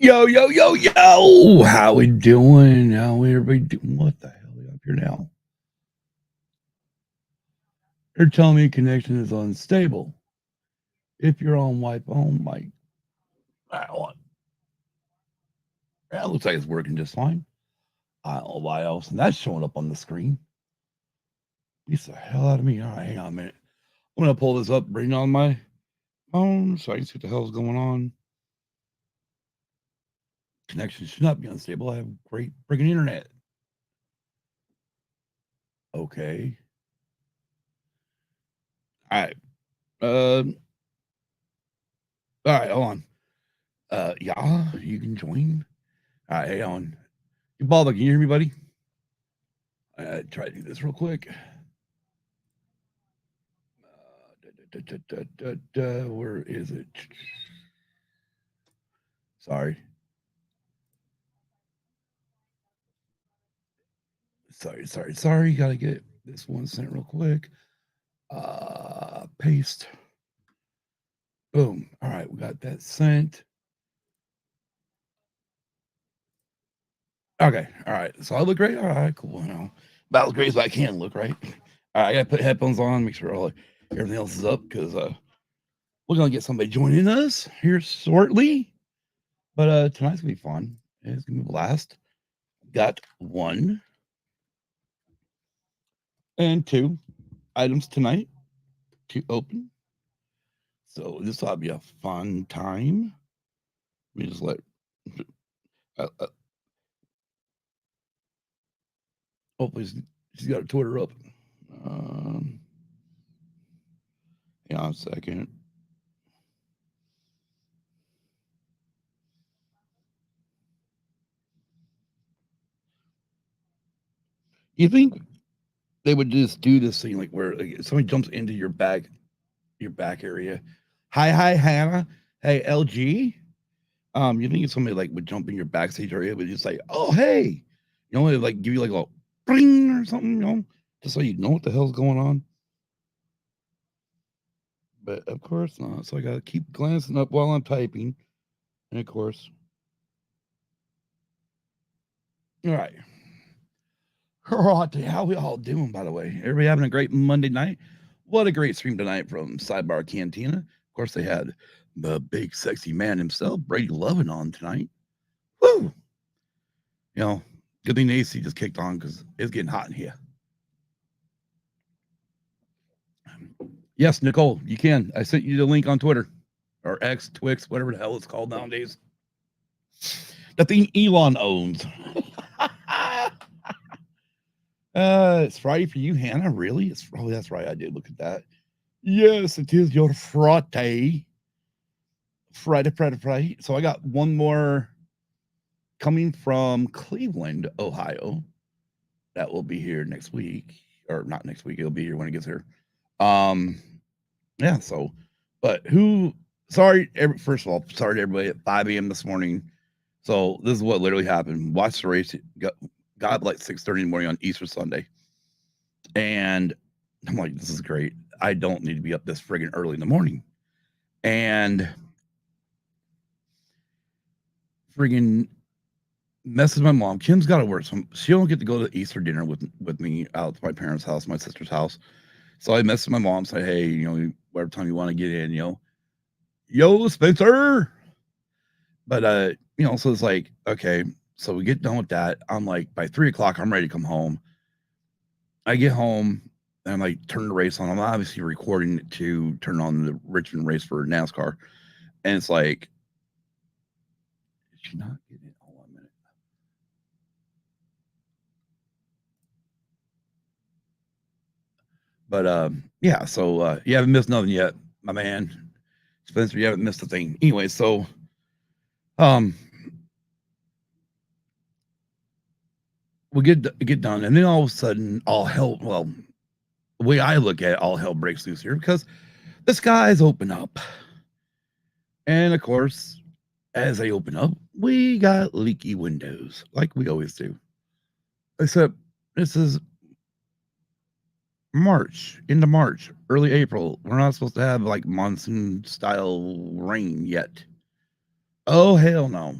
Yo, yo, yo, yo! How we doing? How everybody doing? What the hell are up here now? They're telling me connection is unstable. If you're on Wi-Fi, oh my, that looks like it's working just fine. I don't know why else, and that's showing up on the screen. Beats the hell out of me. All right, hang on a minute. I'm gonna pull this up, bring it on my phone, so I can see what the hell's going on. Connection should not be unstable. I have great freaking internet. Okay. All right. All right. Hold on. Yeah, you can join. All right, hang on. Baldo, can you hear me, buddy? Try to do this real quick. Where is it? Sorry. Sorry. Gotta get this one sent real quick. Paste. Boom. All right, we got that sent. Okay. All right. So I look great. All right, cool. About as great as I can look, right? All right, I gotta put headphones on, make sure everything else is up because we're gonna get somebody joining us here shortly. But tonight's gonna be fun. It's gonna be a blast. Got one and two items tonight to open. So this ought to be a fun time. Let me just let. Hopefully she's got her Twitter up. Hang on a second. You think they would just do this thing like where like, somebody jumps into your back area? Hi, Hannah. Hey, LG. You think if somebody like would jump in your backstage area, but just like, oh hey, like give you like a bring or something, just so you know what the hell's going on. But of course not. So I gotta keep glancing up while I'm typing. And of course. All right. How we all doing, by the way? Everybody having a great Monday night? What a great stream tonight from Sidebar Cantina. Of course, they had the big sexy man himself, Brady Lovin, on tonight. Woo! Good thing the AC just kicked on because it's getting hot in here. Yes, Nicole, you can. I sent you the link on Twitter or X, Twix, whatever the hell it's called nowadays. The thing Elon owns. It's Friday for you, Hannah. Really? That's right. I did look at that. Yes, it is your Friday. Friday. So I got one more coming from Cleveland, Ohio. That will be here next week, or not next week. It'll be here when it gets here. Yeah. So, but first of all, sorry to everybody at 5 a.m. this morning. So this is what literally happened. Watched the race. Got up like 6:30 in the morning on Easter Sunday, and I'm like, this is great. I don't need to be up this friggin' early in the morning, and friggin' messaged my mom. Kim's got to work, so she don't get to go to Easter dinner with me out to my parents' house, my sister's house. So I messaged my mom, say, hey, whatever time you want to get in, yo, Spencer. But so it's like, okay, so we get done with that. I'm like, by 3:00, I'm ready to come home. I get home and I'm like, turn the race on. I'm obviously recording it to turn on the Richmond race for NASCAR, and it's like, is she not getting it? Hold on a minute. But yeah, so you haven't missed nothing yet, my man. Spencer, you haven't missed a thing. Anyway, so we get done, and then all of a sudden, all hell. Well, the way I look at it, all hell breaks loose here because the skies open up, and of course, as they open up, we got leaky windows, like we always do. Except this is March, into March, early April. We're not supposed to have like monsoon style rain yet. Oh hell no.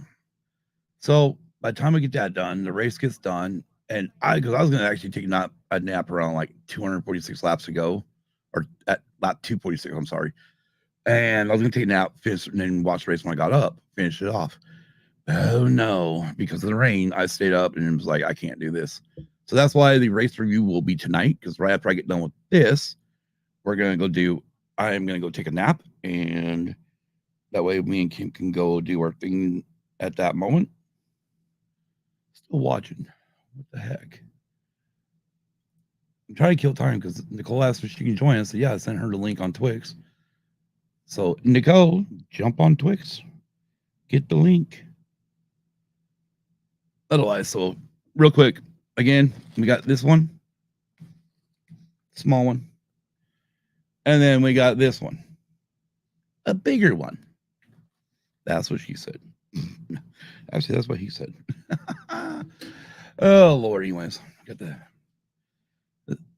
So by the time we get that done, the race gets done, and because I was going to actually take a nap around like 246 laps ago, or at lap 246. I'm sorry, and I was going to take a nap, finish, and then watch the race when I got up, finish it off. Oh no, because of the rain, I stayed up and it was like I can't do this. So that's why the race review will be tonight. Because right after I get done with this, we're gonna go do. I am gonna go take a nap, and that way me and Kim can go do our thing at that moment. Still watching. What the heck? I'm trying to kill time because Nicole asked if she can join us. So yeah, I sent her the link on Twix. So Nicole, jump on Twix. Get the link. Otherwise, so real quick, again, we got this one, small one, and then we got this one, a bigger one. That's what she said. Actually, that's what he said. Oh Lord, anyways, got the.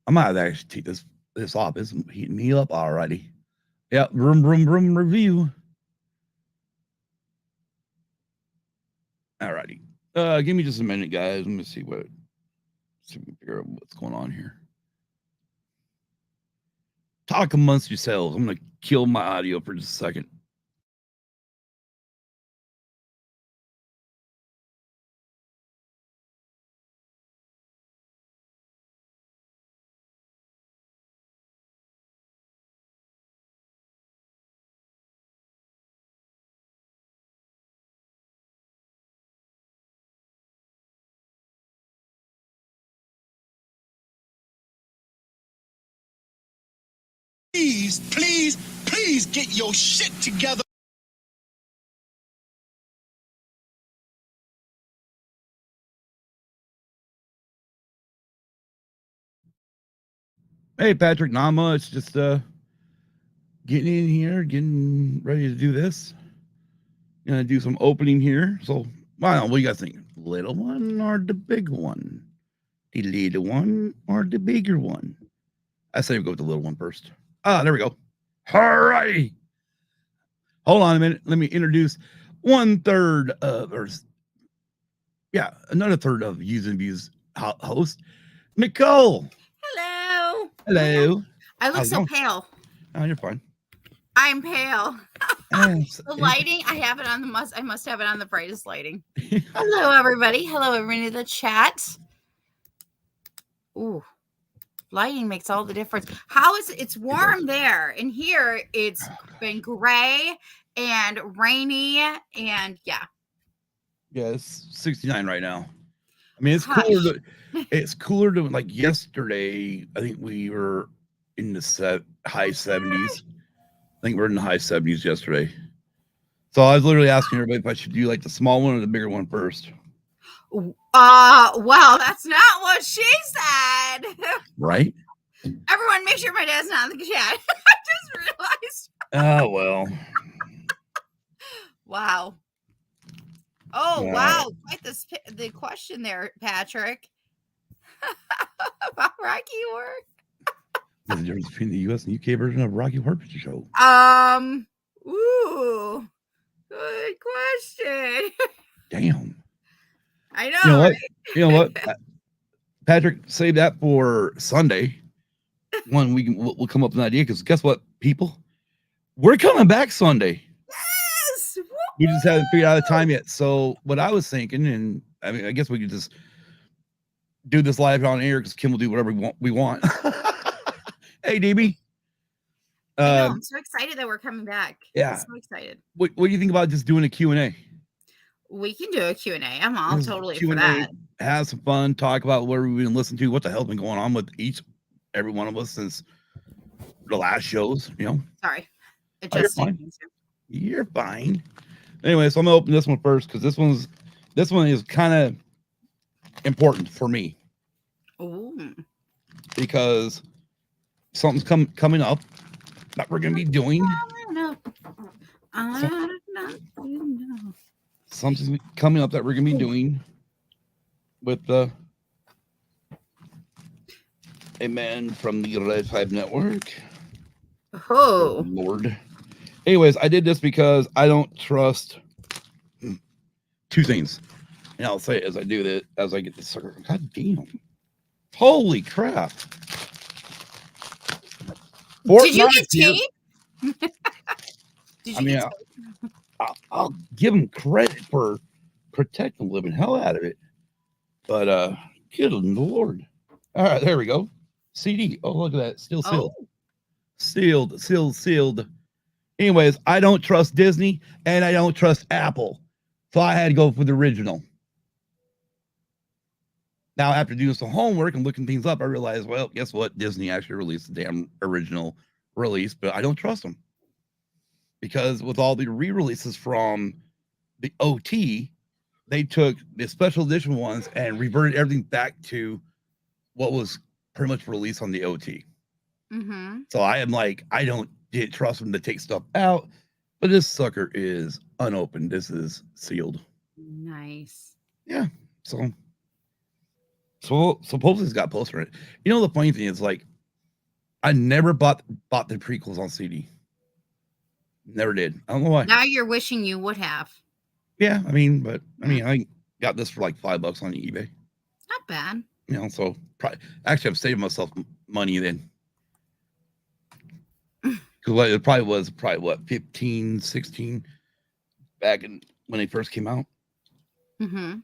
I might actually take this off. It's heating me up already. Yeah, room review. Alrighty. Give me just a minute, guys. Let me see if we can figure out what's going on here. Talk amongst yourselves. I'm gonna kill my audio for just a second. Please get your shit together. Hey, Patrick, not much. Just getting in here, getting ready to do this. Gonna do some opening here. So, wow, what do you guys think? Little one or the big one? The little one or the bigger one? I say we go with the little one first. Ah, there we go. All right. Hold on a minute. Let me introduce another third of Views and Views host, Nicole. Hello. Hello. I look so pale. Oh, you're fine. I'm pale. Yes, the lighting, I have it on I must have it on the brightest lighting. Hello, everybody. Hello, everybody in the chat. Ooh, lighting makes all the difference. How is it's warm there, and here it's been gray and rainy, and yeah. Yeah, it's 69 right now. I mean, it's cooler. It's cooler than like yesterday. I think we were in the high 70s. I think we're in the high 70s yesterday. So I was literally asking everybody if I should do like the small one or the bigger one first. Well, that's not what she said. Right? Everyone, make sure my dad's not in the chat. I just realized. Oh, well. Wow. Oh, wow. Quite the question there, Patrick. About Rocky Horror. What's the difference between the US and UK version of Rocky Horror Picture Show? Ooh. Good question. Damn. I know. You know what? Patrick, save that for Sunday. We'll come up with an idea because guess what, people? We're coming back Sunday. Yes. We just haven't figured out the time yet. So what I was thinking, and I mean, I guess we could just do this live on air because Kim will do whatever we want. Hey, DB. I'm so excited that we're coming back. Yeah. I'm so excited. What do you think about just doing a Q&A? We can do a Q&A. I'm all totally for that. Have some fun, talk about what we've been listening to, what the hell's been going on with every one of us since the last shows, you know. Sorry. You're fine. You're fine. Anyway, so I'm gonna open this one first because this one is kind of important for me. Ooh. Because something's coming up that we're gonna be doing. Something's coming up that we're gonna be doing with a man from the Red 5 Network. Oh Lord. Anyways, I did this because I don't trust two things. And I'll say it as I do that, as I get the sucker. God damn. Holy crap. Did you Fortnite get here. tape? Did I you mean, get tape? I'll give them credit for protecting the living hell out of it. But good Lord. All right, there we go. CD. Oh, look at that. Still sealed. Oh, Sealed. Anyways, I don't trust Disney and I don't trust Apple. So I had to go for the original. Now, after doing some homework and looking things up, I realized, well, guess what? Disney actually released the damn original release, but I don't trust them. Because with all the re-releases from the OT, they took the special edition ones and reverted everything back to what was pretty much released on the OT. mm-hmm. So I am like, I didn't trust them to take stuff out, but this sucker is unopened. This is sealed. Nice. Yeah. So supposedly it's got a poster in it. You know, the funny thing is, like, I never bought the prequels on CD. Never did. I don't know why. Now you're wishing you would have. Yeah, I mean, I got this for like $5 on eBay. Not bad. You know, so actually, I'm saving myself money then. Because it probably was what, 15, 16 back when they first came out. Mm-hmm.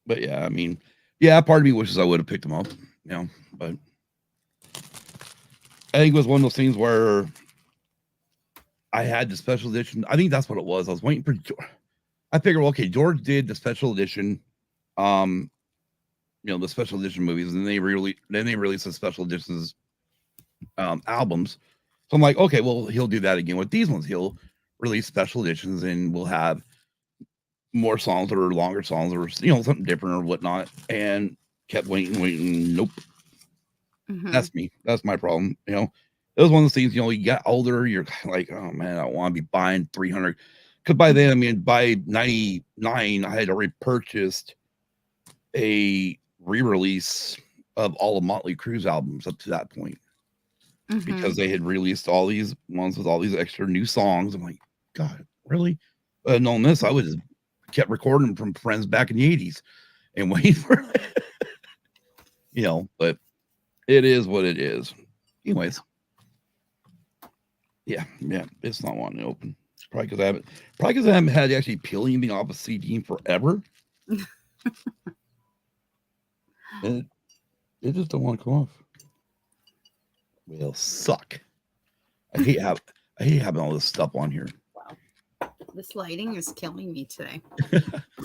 But yeah, I mean, yeah, part of me wishes I would have picked them up, you know, but I think it was one of those things where I had the special edition. I think that's what it was. I was waiting for I figured, okay, George did the special edition, you know, the special edition movies, and they released the special editions albums. So I'm like, okay, well, he'll do that again with these ones. He'll release special editions and we'll have more songs or longer songs or, you know, something different or whatnot. And kept waiting. Nope. Mm-hmm. That's me. That's my problem. You know, it was one of those things, you know, you get older, you're like, oh man, I want to be buying 300. Because by then, I mean, by 99, I had already purchased a re-release of all of Motley Crue's albums up to that point. Mm-hmm. Because they had released all these ones with all these extra new songs. I'm like, God, really? Knowing this, I would have kept recording from friends back in the 80s and waiting for it. You know, but it is what it is. Anyways. Yeah, it's not wanting to open. Probably because I haven't had actually peel anything off a CD in forever. And it just don't want to come off. Will suck. I hate having all this stuff on here. Wow. This lighting is killing me today.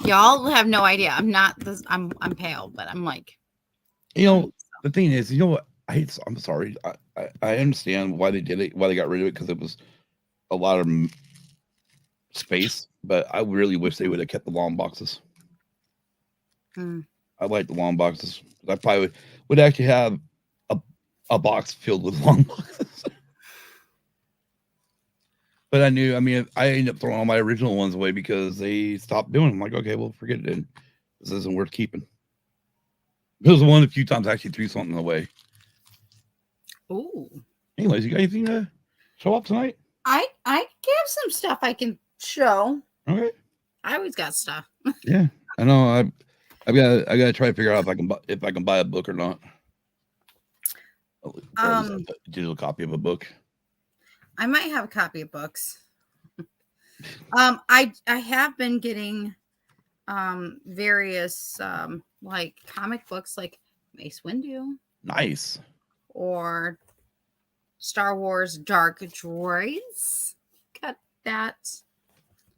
Y'all have no idea. I'm not this. I'm pale, but I'm like. You know, the thing is, you know what? I'm sorry. I understand why they did it, why they got rid of it, because it was a lot of space. But I really wish they would have kept the long boxes. I like the long boxes. I probably would actually have a box filled with long boxes. But I ended up throwing all my original ones away because they stopped doing them. I'm like, okay, well, forget it. This isn't worth keeping. It was one of the few times I actually threw something away. Ooh. Anyways, you got anything to show off tonight? I have some stuff I can show. Okay. I always got stuff. Yeah, I know. I got to try to figure out if I can buy a book or not. A digital copy of a book. I might have a copy of books. I have been getting various like comic books like Mace Windu. Nice. Or Star Wars Dark Droids. Got that.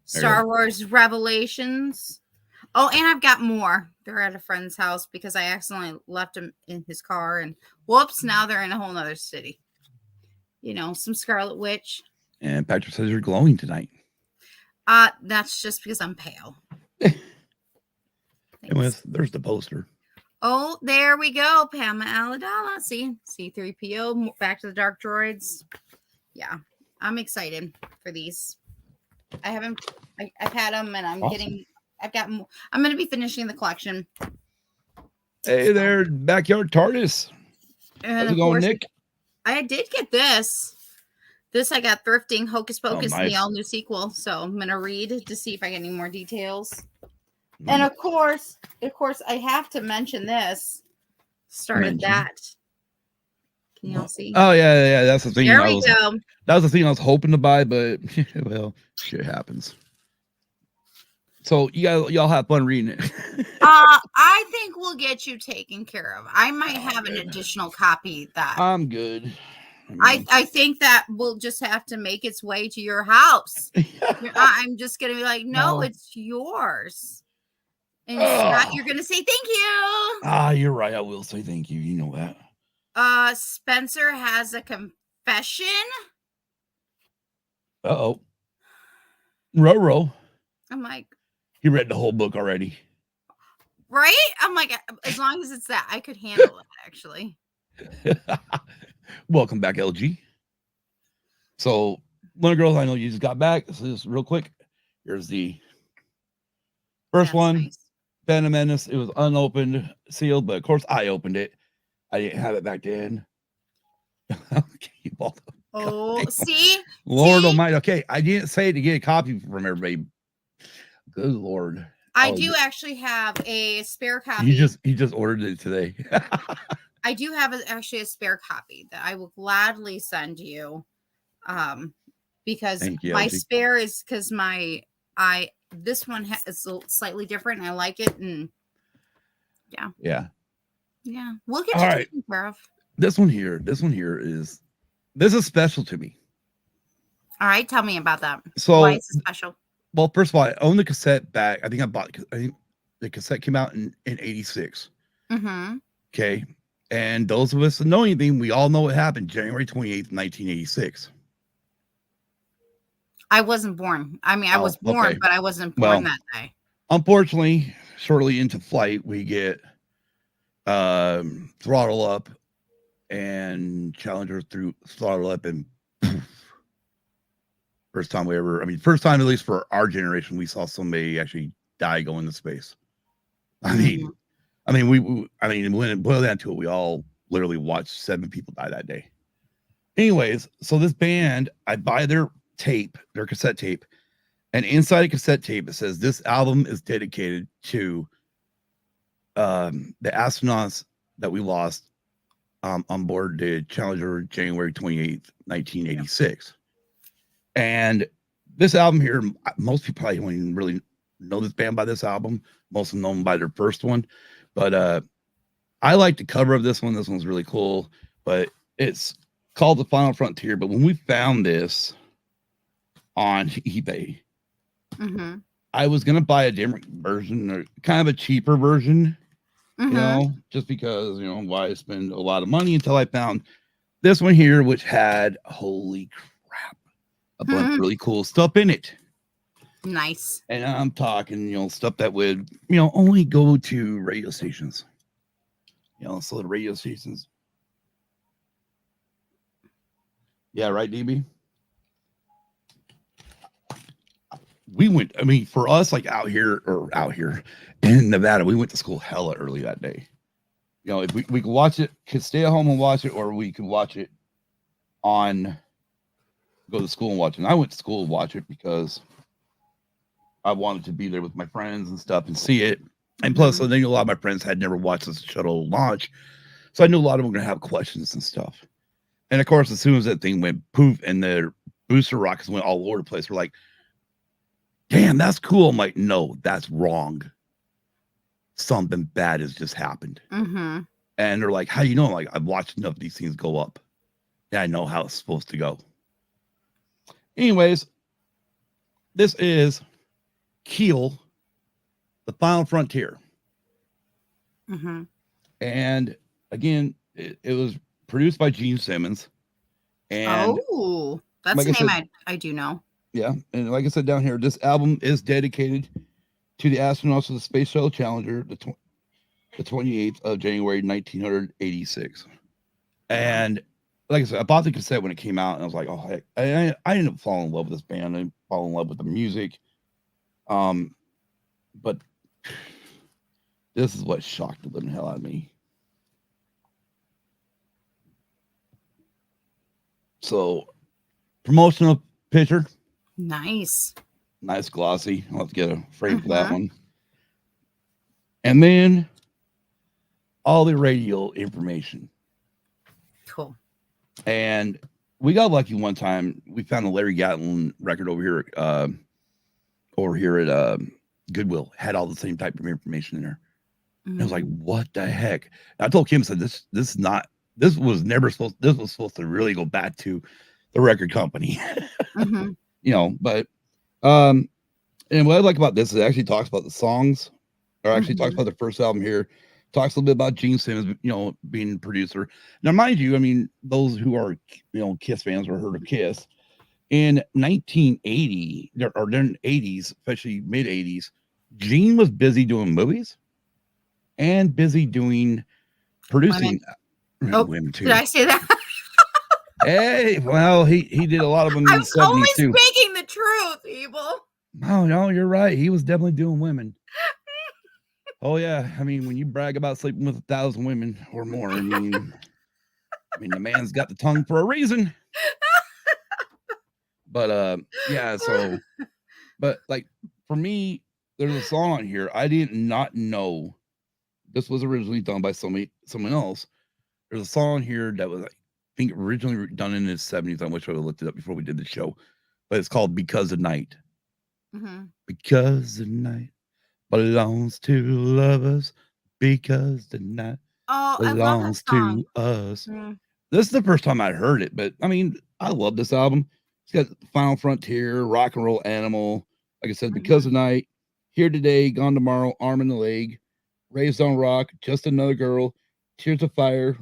Star Wars Revelations. Oh, and I've got more. They're at a friend's house because I accidentally left them in his car, and whoops, now they're in a whole nother city. You know, some Scarlet Witch. And Patrick says you're glowing tonight. That's just because I'm pale. Anyways, there's the poster. Oh, there we go. Pama Aladala. See, C-3PO, back to the Dark Droids. Yeah, I'm excited for these. I've had them, and I'm awesome. I'm going to be finishing the collection. Hey there, Backyard TARDIS. How's it going, Nick? I did get this. This I got thrifting Hocus Pocus in the all-new sequel. So I'm going to read to see if I get any more details. And of course, I have to mention this. Started that. Can you all see? Oh yeah. That's the thing. There we go. That was the thing I was hoping to buy, but well, shit happens. So y'all have fun reading it. I think we'll get you taken care of. I might have an additional copy that I'm good. I think that will just have to make its way to your house. I'm just gonna be like, no, it's yours. And Scott, you're gonna say thank you. You're right. I will say thank you. You know that. Spencer has a confession. Uh-oh. Row. I'm like, he read the whole book already. Right? I'm like, as long as it's that, I could handle it, actually. Welcome back, LG. So, one of the girls, I know you just got back. So, just real quick. Here's the first one. Nice. Phantom Menace. It was unopened, sealed, but of course, I opened it. I didn't have it back then. Oh, see? Lord Almighty. Okay, I didn't say to get a copy from everybody. Good Lord. I do actually have a spare copy. He just ordered it today. I do have actually a spare copy that I will gladly send you. Because my spare is because this one is slightly different and I like it, and yeah, we'll get you taken care of. This one here is special to me. All right, tell me about that. So why is it special? Well, first of all, I own the cassette back. I think the cassette came out in 86. Mm-hmm. Okay. And those of us that know anything, we all know what happened January 28th, 1986. I wasn't born. I mean, I was born, but I wasn't born that day. Unfortunately, shortly into flight, we get throttle up and Challenger through throttle up, and first time at least for our generation, we saw somebody actually die going to space. When it boiled down to it, we all literally watched 7 people die that day. Anyways, so this band, I buy their cassette tape, and inside a cassette tape, it says this album is dedicated to the astronauts that we lost on board the Challenger January 28th, 1986. And this album here, most people probably don't even really know this band by this album. Most of them know them by their first one. But I like the cover of this one. This one's really cool. But it's called The Final Frontier. But when we found this on eBay, I was going to buy a different version, or kind of a cheaper version, just because, why spend a lot of money, until I found this one here, which had, holy crap, a bunch of really cool stuff in it. Nice. And I'm talking, stuff that would, only go to radio stations. So the radio stations. Yeah, right, DB? We went, for us, like out here in Nevada, we went to school hella early that day. If we could watch it, could stay at home and watch it, or we could watch it go to school and watch it. And I went to school and watch it because I wanted to be there with my friends and stuff and see it. And plus, I think a lot of my friends had never watched this shuttle launch. So I knew a lot of them were going to have questions and stuff. And of course, as soon as that thing went poof and the booster rockets went all over the place, we're like, damn, that's cool. I'm like, no, that's wrong. Something bad has just happened. And they're like, how do you know? I'm like, I've watched enough of these things go up. Yeah, I know how it's supposed to go. Anyways, this is Keel, The Final Frontier. And again, it was produced by Gene Simmons. And that's a name I do know. Yeah, and like I said down here, this album is dedicated to the astronauts of the Space Shuttle Challenger, the 28th of January, 1986. And like I said, I bought the cassette when it came out, and I was like, oh, heck. I ended up falling in love with this band. I fall in love with the music. But this is what shocked the living hell out of me. So, promotional picture. Nice Glossy. I'll have to get a frame for that one. And then all the radio information. Cool. And we got lucky one time. We found a Larry Gatlin record over here at Goodwill. Had all the same type of information in there. And I was like, what the heck? And I told Kim, I said, this was supposed to really go back to the record company. But and what I like about this is it actually talks about the songs, or actually talks about the first album here, talks a little bit about Gene Simmons, being producer. Now, mind you, I mean, those who are, Kiss fans or heard of Kiss, in 1980 or during the 80s, especially mid 80s, Gene was busy doing movies and busy doing producing women too. Did I say that? Hey, well, he did a lot of them in I the was 70s always too. speaking the truth, Evil. No, you're right. He was definitely doing women. Oh yeah, I mean, when you brag about sleeping with 1,000 women or more, I mean, the man's got the tongue for a reason. But yeah, so, but like for me, there's a song on here I did not know this was originally done by someone else. There's a song here that was, I think, originally done in the 70s. I wish I would have looked it up before we did the show, but it's called "Because the Night." Because the night belongs to lovers, because the night belongs to us. This is the first time I heard it, but I mean, I love this album. It's got Final Frontier, Rock and Roll Animal, like I said, Because the Night, Here Today, Gone Tomorrow, Arm in the Leg, Raised on Rock, Just Another Girl, Tears of Fire,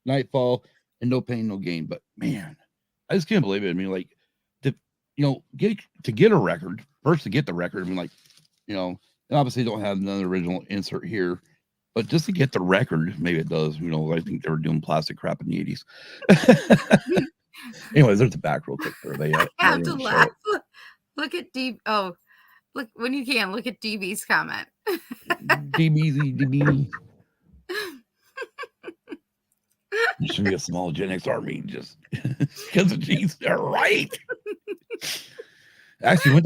Nightfall, and No Pain, No Gain. But man, I just can't believe it. I mean, like, get a record, first to get the record, I mean, like, and obviously don't have another original insert here, but just to get the record, maybe it does. I think they were doing plastic crap in the 80s. Anyways, there's a back real quick there. I have to laugh. Look at D. Oh, look when you can look at DB's comment. DB. You should be a small Gen X army just because of G's. They're right. Actually,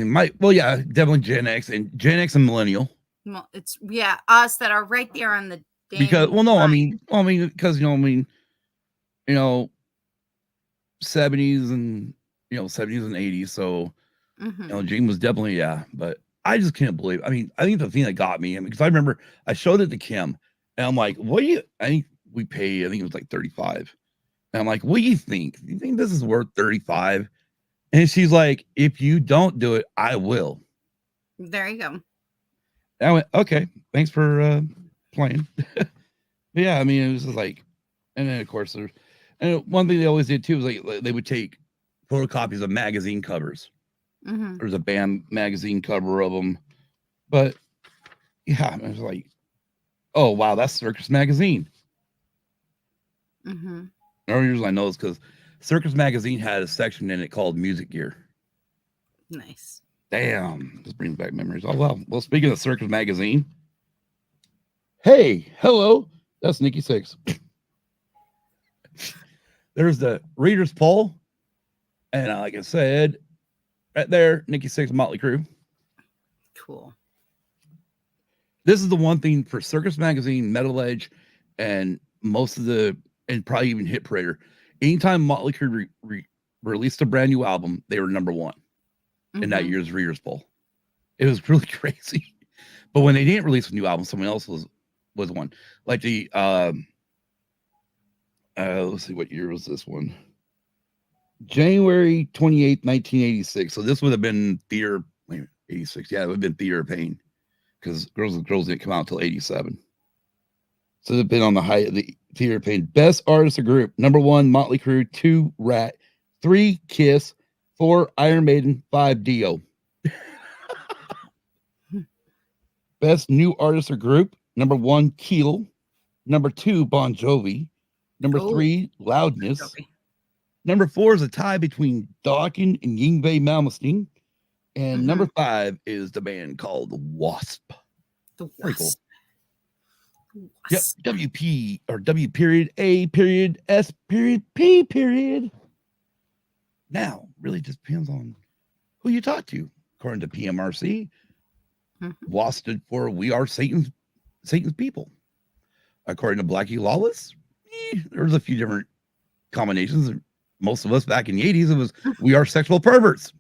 it might. Well, yeah, definitely Gen X and Millennial. Well, it's us that are right there on the. Because I mean, because 70s and 70s and 80s. So Gene was definitely but I just can't believe. I mean, I think the thing that got me, because I remember I showed it to Kim, and I'm like, "What do you?" I think we paid. I think it was like $35, and I'm like, "What do you think? Do you think this is worth $35?" And she's like, "If you don't do it, I will." There you go. And I went, "Okay, thanks for playing." But yeah, I mean, it was just like, and then of course and one thing they always did too was like they would take photocopies of magazine covers. There's a band magazine cover of them, but yeah, I was like, "Oh wow, that's Circus Magazine." The only reason I know is because Circus Magazine had a section in it called Music Gear. Nice. Damn, this brings back memories. Oh well. Well, speaking of Circus Magazine, hey, hello, that's Nikki Sixx. There's the readers poll, and like I said, right there, Nikki Sixx, Motley Crue. Cool. This is the one thing for Circus Magazine, Metal Edge, and and probably even Hit Parader. Anytime Motley Crue released a brand new album, they were number one in that year's readers poll. It was really crazy. But when they didn't release a new album, someone else was one. Like the let's see, what year was this one? January 28th, 1986. So this would have been theater 86. Yeah, it would have been Theater of Pain, because Girls didn't come out until 87. So they've been on the height of the Theater of Pain. Best artist of group: number 1, Motley Crue; 2, Rat; 3, Kiss; 4, Iron Maiden; 5, Dio. Best new artist or group: number 1, Keel; number 2, Bon Jovi; number 3, Loudness; number 4 is a tie between Dawkins and Yngwie Malmsteen; and number 5 is the band called Wasp. The Wasp. Yep. WP or W period A period S period P period. Now, really just depends on who you talk to. According to PMRC, WA stood for We Are Satan's People. According to Blackie Lawless, there was a few different combinations. Most of us back in the 80s, it was We Are Sexual Perverts.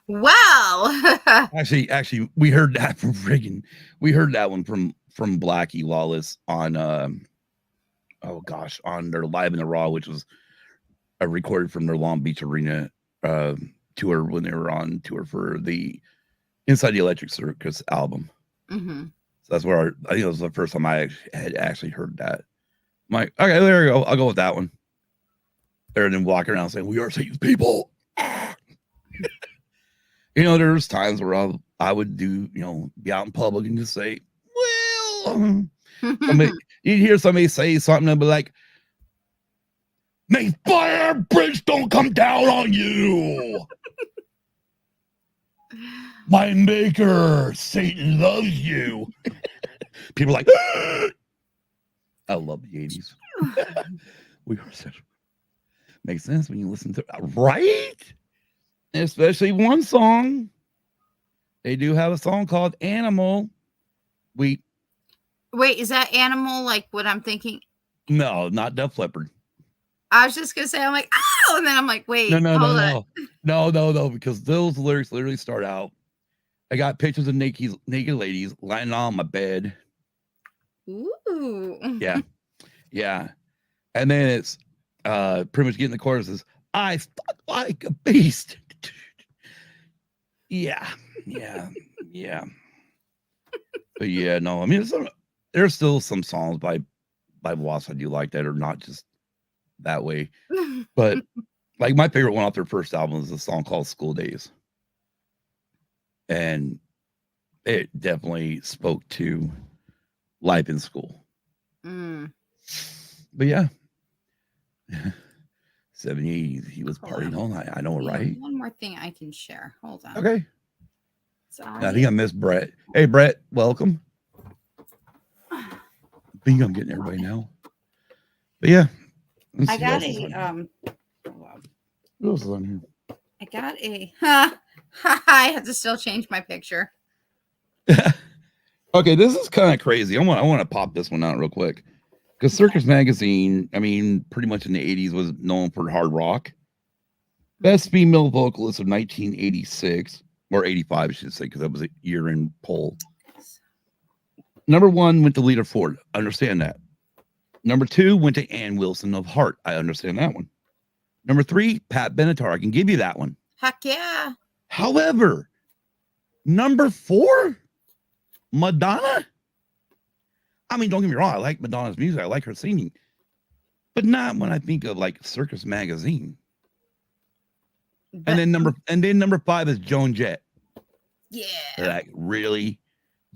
Wow. Actually, we heard that from one from Blackie Lawless on on their Live in the Raw, which was recorded from their Long Beach Arena tour when they were on tour for the Inside the Electric Circus album. Mm-hmm. So that's where I think it was the first time I had actually heard that. I'm like, okay, there you go. I'll go with that one. Rather than walking around saying, We Are Satan's People. There's times where I would do, be out in public and just say, well, you'd hear somebody say something and be like, may fire and bridge don't come down on you. My maker, Satan loves you. People are like, ah! I love the 80s. We are such. Makes sense when you listen to it, right? Especially one song. They do have a song called Animal. Wait, is that Animal like what I'm thinking? No, not Def Leppard. I was just gonna say, I'm like, oh, and then I'm like, wait, no, because those lyrics literally start out. I got pictures of naked ladies lying on my bed. Ooh. Yeah. And then it's pretty much getting the choruses. I fuck like a beast. Yeah. But yeah, no, I mean, there's still some songs by Wasp I do like that are not just that way. But like my favorite one off their first album is a song called School Days. And it definitely spoke to life in school. But yeah. 70s, he was partying all night. I know, right? One more thing I can share. Hold on. Okay. I think I missed Brett. Hey, Brett, welcome. I think I'm getting everybody now. But yeah. I got a What else is on here? I got a I have to still change my picture. Okay, this is kind of crazy. I want to pop this one out real quick. Because Circus Magazine, I mean, pretty much in the 80s was known for hard rock. Best female vocalist of 1986, or 85, I should say, because that was a year-end poll. Number 1 went to Lita Ford. Understand that. Number 2 went to Ann Wilson of Heart. I understand that one. Number 3, Pat Benatar. I can give you that one. Heck yeah. However, number 4, Madonna. I mean, don't get me wrong. I like Madonna's music. I like her singing. But not when I think of like Circus Magazine. And then number 5 is Joan Jett. Yeah. Like, really?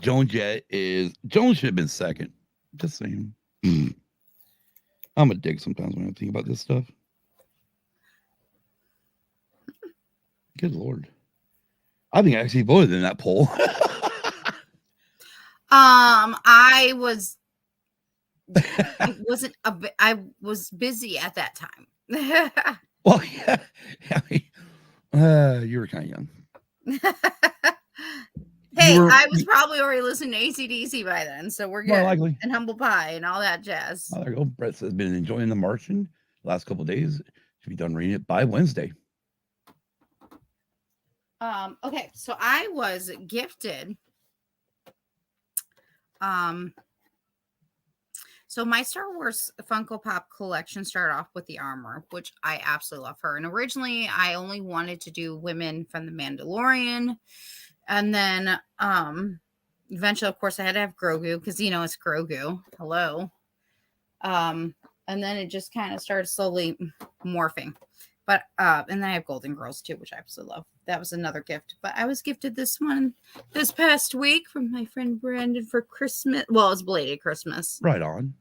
Joan should have been second. Just saying. I'm a dick sometimes when I think about this stuff. Good Lord. I think I actually voted in that poll. I was busy at that time. Well, yeah. You were kind of young. Hey, I was probably already listening to AC/DC by then, so we're good. More likely. And Humble Pie and all that jazz. Oh, there you go. Brett says, been enjoying The Martian the last couple of days. Should be done reading it by Wednesday. Okay, so I was gifted. So my Star Wars Funko Pop collection started off with the armor, which I absolutely love her. And originally I only wanted to do women from The Mandalorian. And then eventually, of course, I had to have Grogu because, it's Grogu. Hello. And then it just kind of started slowly morphing. But and then I have Golden Girls too, which I absolutely love. That was another gift. But I was gifted this one this past week from my friend Brandon for Christmas. Well, it was belated Christmas. Right on.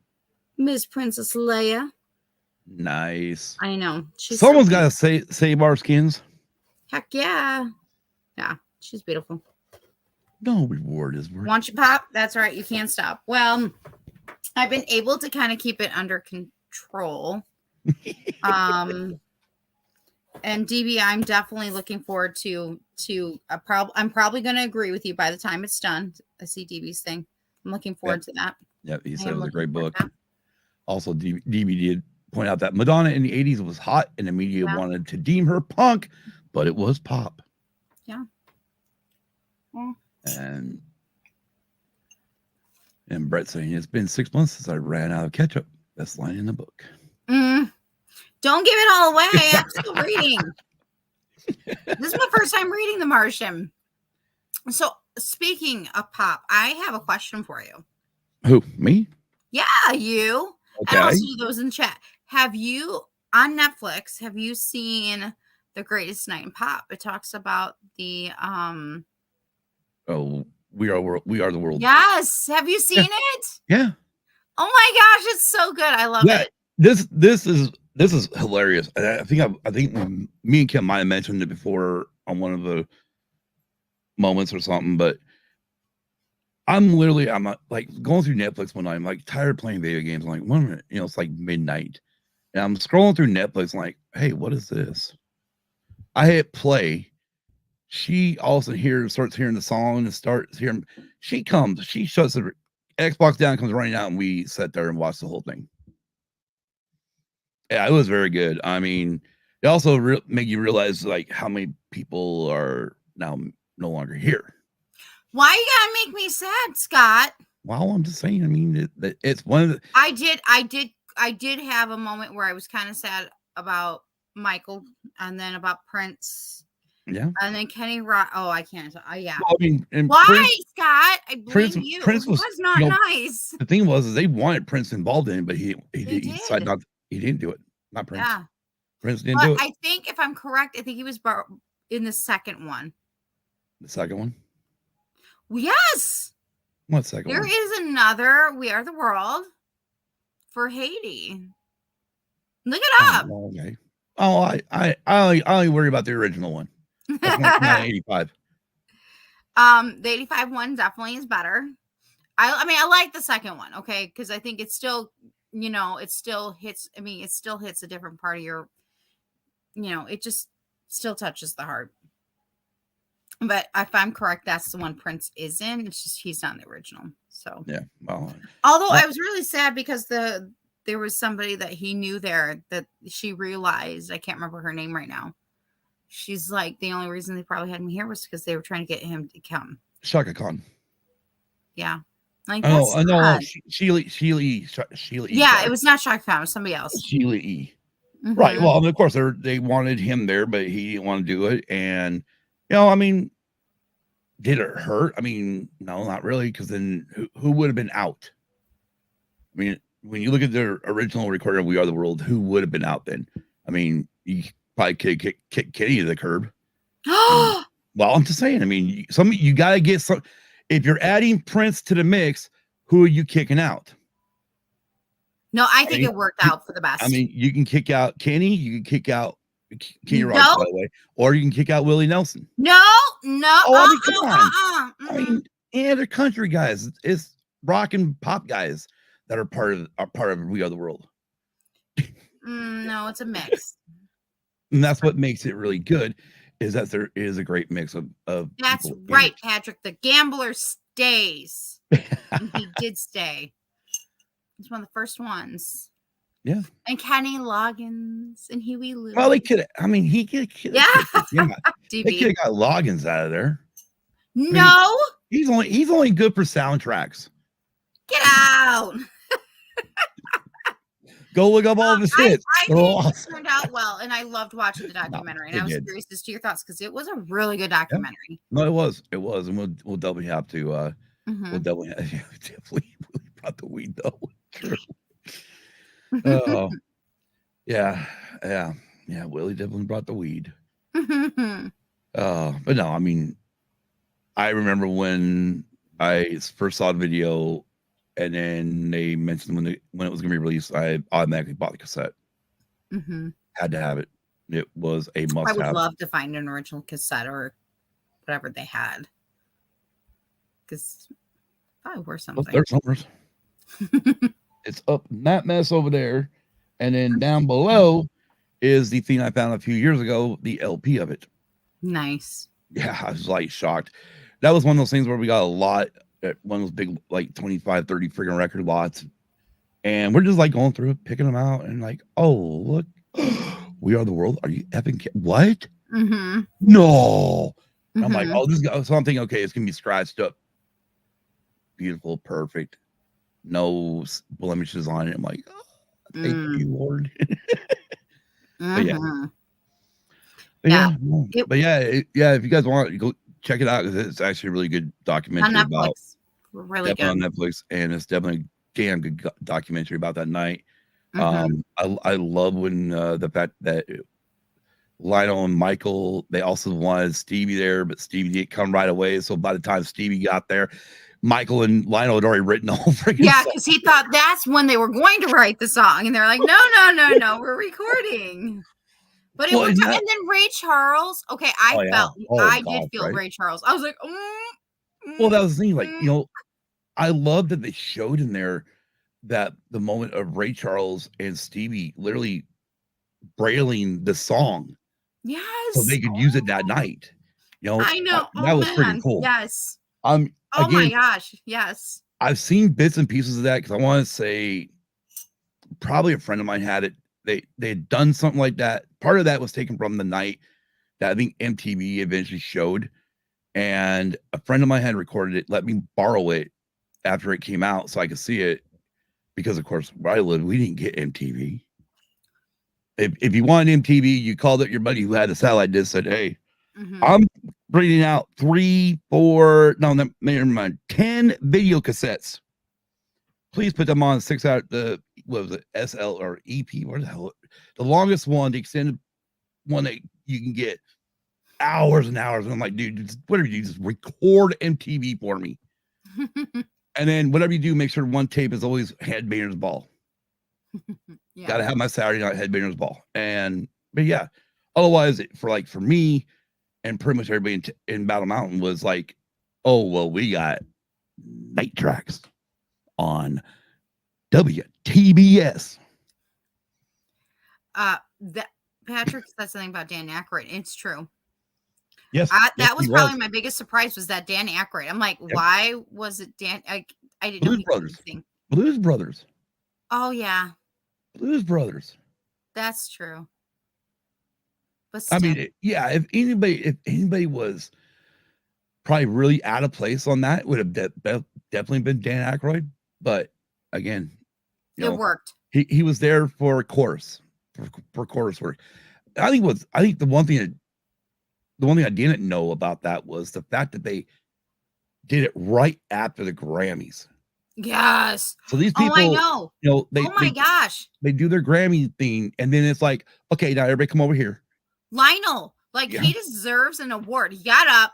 Ms. Princess Leia. Nice. I know. Someone's got to save our skins. Heck yeah. Yeah, she's beautiful. No reward is worth. Want you pop? That's right. You can't stop. Well, I've been able to kind of keep it under control. And DB, I'm definitely looking forward to I'm probably going to agree with you by the time it's done. I see DB's thing. I'm looking forward to that. Yeah, he I said it am was a looking great forward book. to that. Also, DB did point out that Madonna in the 80s was hot and the media Yeah. wanted to deem her punk, but it was pop. Yeah. Yeah. And Brett saying, it's been 6 months since I ran out of ketchup. Best line in the book. Don't give it all away. I'm still reading. This is my first time reading The Martian. So, speaking of pop, I have a question for you. Who? Me? Yeah, you. Okay. And also do those in chat. Have you, on Netflix, have you seen The Greatest Night in Pop? It talks about the We Are the World. Yes. Have you seen it? Yeah. Oh my gosh, it's so good. I love it. This is hilarious. I think me and Kim might have mentioned it before on one of the moments or something, but I'm like going through Netflix one night. I'm like tired of playing video games. I'm like, 1 minute, it's like midnight. And I'm scrolling through Netflix, like, hey, what is this? I hit play. She also starts hearing the song and starts hearing. She shuts the Xbox down, comes running out, and we sat there and watched the whole thing. Yeah, it was very good. I mean, it also make you realize like how many people are now no longer here. Why you gotta make me sad, Scott? Well, I'm just saying. I mean, it's one of the. I did have a moment where I was kind of sad about Michael, and then about Prince. Yeah. And then Kenny Rock. Oh, I can't. Yeah. Well, I mean, why, Scott? I blame you. Prince was not nice. The thing was, is they wanted Prince involved in it, but he decided not. He didn't do it. Not Prince. Yeah. Prince didn't do it. I think, if I'm correct, I think he was in the second one. The second one? Well, yes. What second one? There is another We Are the World for Haiti. Look it up. Oh, okay. Oh, I only worry about the original one. That's not 85. The 85 one definitely is better. I mean, I like the second one, okay, because I think it's still, it still hits. I mean, it still hits a different part of your, it just still touches the heart. But if I'm correct, that's the one Prince is in. It's just he's not the original. So yeah. Well, although I was really sad because there was somebody that he knew there that she realized, I can't remember her name right now. She's like, the only reason they probably had him here was because they were trying to get him to come. Shaka Khan. Yeah. Like, I know. Sheila E. Yeah, it was not Shaka Khan. It was somebody else. Sheila E. Mm-hmm. Right. Well, of course, they wanted him there, but he didn't want to do it. And, I mean, did it hurt? I mean, no, not really, because then who would have been out? I mean, when you look at the original recording of We Are the World, who would have been out then? I mean, you probably could kick Kitty to the curb. Well, I'm just saying. I mean, you got to get some. If you're adding Prince to the mix, who are you kicking out? No, I think it worked out for the best. I mean, you can kick out Kenny. You can kick out Kenny Rogers, by the way, or you can kick out Willie Nelson. No. Oh, I mean, come on. I mean, they're country guys. It's rock and pop guys that are part of We Are the World. No, it's a mix. And that's what makes it really good, is that there is a great mix of That's right, Patrick. The gambler stays. And he did stay. He's one of the first ones. Yeah. And Kenny Loggins and Huey Lewis. Well, he could have got Loggins out of there. No. I mean, he's only good for soundtracks. Get out. Go look up all of his hits. I think it turned out well, and I loved watching the documentary. And I was curious as to your thoughts, because it was a really good documentary. Yeah. No, it was, and we'll definitely have to. We'll definitely brought the weed though. True. Oh, yeah. Willie definitely brought the weed. But no, I mean, I remember when I first saw the video. And then they mentioned when it was going to be released, I automatically bought the cassette. Had to have it. It was a must-have. I would love to find an original cassette or whatever they had, because probably worth something. There's numbers. It's up in that mess over there, and then down below is the thing I found a few years ago, the LP of it. Nice. Yeah, I was like shocked. That was one of those things where we got a lot at one of those big, like 25, 30 freaking record lots. And we're just like going through it, picking them out, and like, oh, look, We Are the World. Are you effing what? Mm-hmm. No. I'm like, Mm-hmm. oh, this guy. So I'm thinking, okay, it's gonna be scratched up, beautiful, perfect, no blemishes on it. I'm like, oh, thank you, Lord. But yeah, Mm-hmm. but Yeah. yeah, no. It, But yeah, yeah. If you guys want, go check it out because it's actually a really good on documentary about Netflix. Really definitely good. on Netflix, and it's definitely a damn good documentary about that night. Mm-hmm. I love when the fact that Lionel and Michael, they also wanted Stevie there, but Stevie didn't come right away. So by the time Stevie got there, Michael and Lionel had already written the whole freaking Yeah, song. because he thought that's when they were going to write the song, and they're like, "No, no, no, no, we're recording." But it Well, worked and out. that, And then Ray Charles. Okay, oh yeah, oh I did gosh, feel right? Ray Charles. I was like, Well, that was the thing. Like, mm. I love that they showed in there that the moment of Ray Charles and Stevie literally brailing the song so Yes. they could use it that night. I know. That Oh was freaking man. cool. Yes. Oh my Again, gosh. Yes. I've seen bits and pieces of that because I want to say probably a friend of mine had it. They had done something like that. Part of that was taken from the night that I think MTV eventually showed, and a friend of mine had recorded it, let me borrow it after it came out so I could see it. Because of course, where I live, we didn't get MTV. If you wanted MTV, you called up your buddy who had a satellite disc, said, "Hey, Mm-hmm. I'm reading out 3, 4, no, never mind, 10 video cassettes. Please put them on 6 out the what was it, SL or EP? What the hell? The longest one, the extended one that you can get hours and hours." And I'm like, dude, just, whatever you do, just record MTV for me. And then whatever you do, make sure one tape is always Headbangers Ball. Yeah. Got to have my Saturday night Headbangers Ball. But yeah, otherwise, for me and pretty much everybody in Battle Mountain was like, oh, well, we got night tracks on WTBS. That Patrick said something about Dan Aykroyd. It's true. Yes, That was probably my biggest surprise was that Dan Aykroyd. I'm like, why was it Dan? I didn't know he was sing. Blues Brothers. Oh yeah, Blues Brothers. that's true. But I still, mean, yeah, if anybody was probably really out of place on that, it would have definitely been Dan Aykroyd. But again, it worked. He was there for chorus, for chorus work. I think the one thing I didn't know about that was the fact that they did it right after the Grammys. Yes. So these Oh, I people, know. Oh my gosh. they do their Grammy thing, and then it's like, okay, now everybody come over here. Lionel, like he deserves an award. He got up,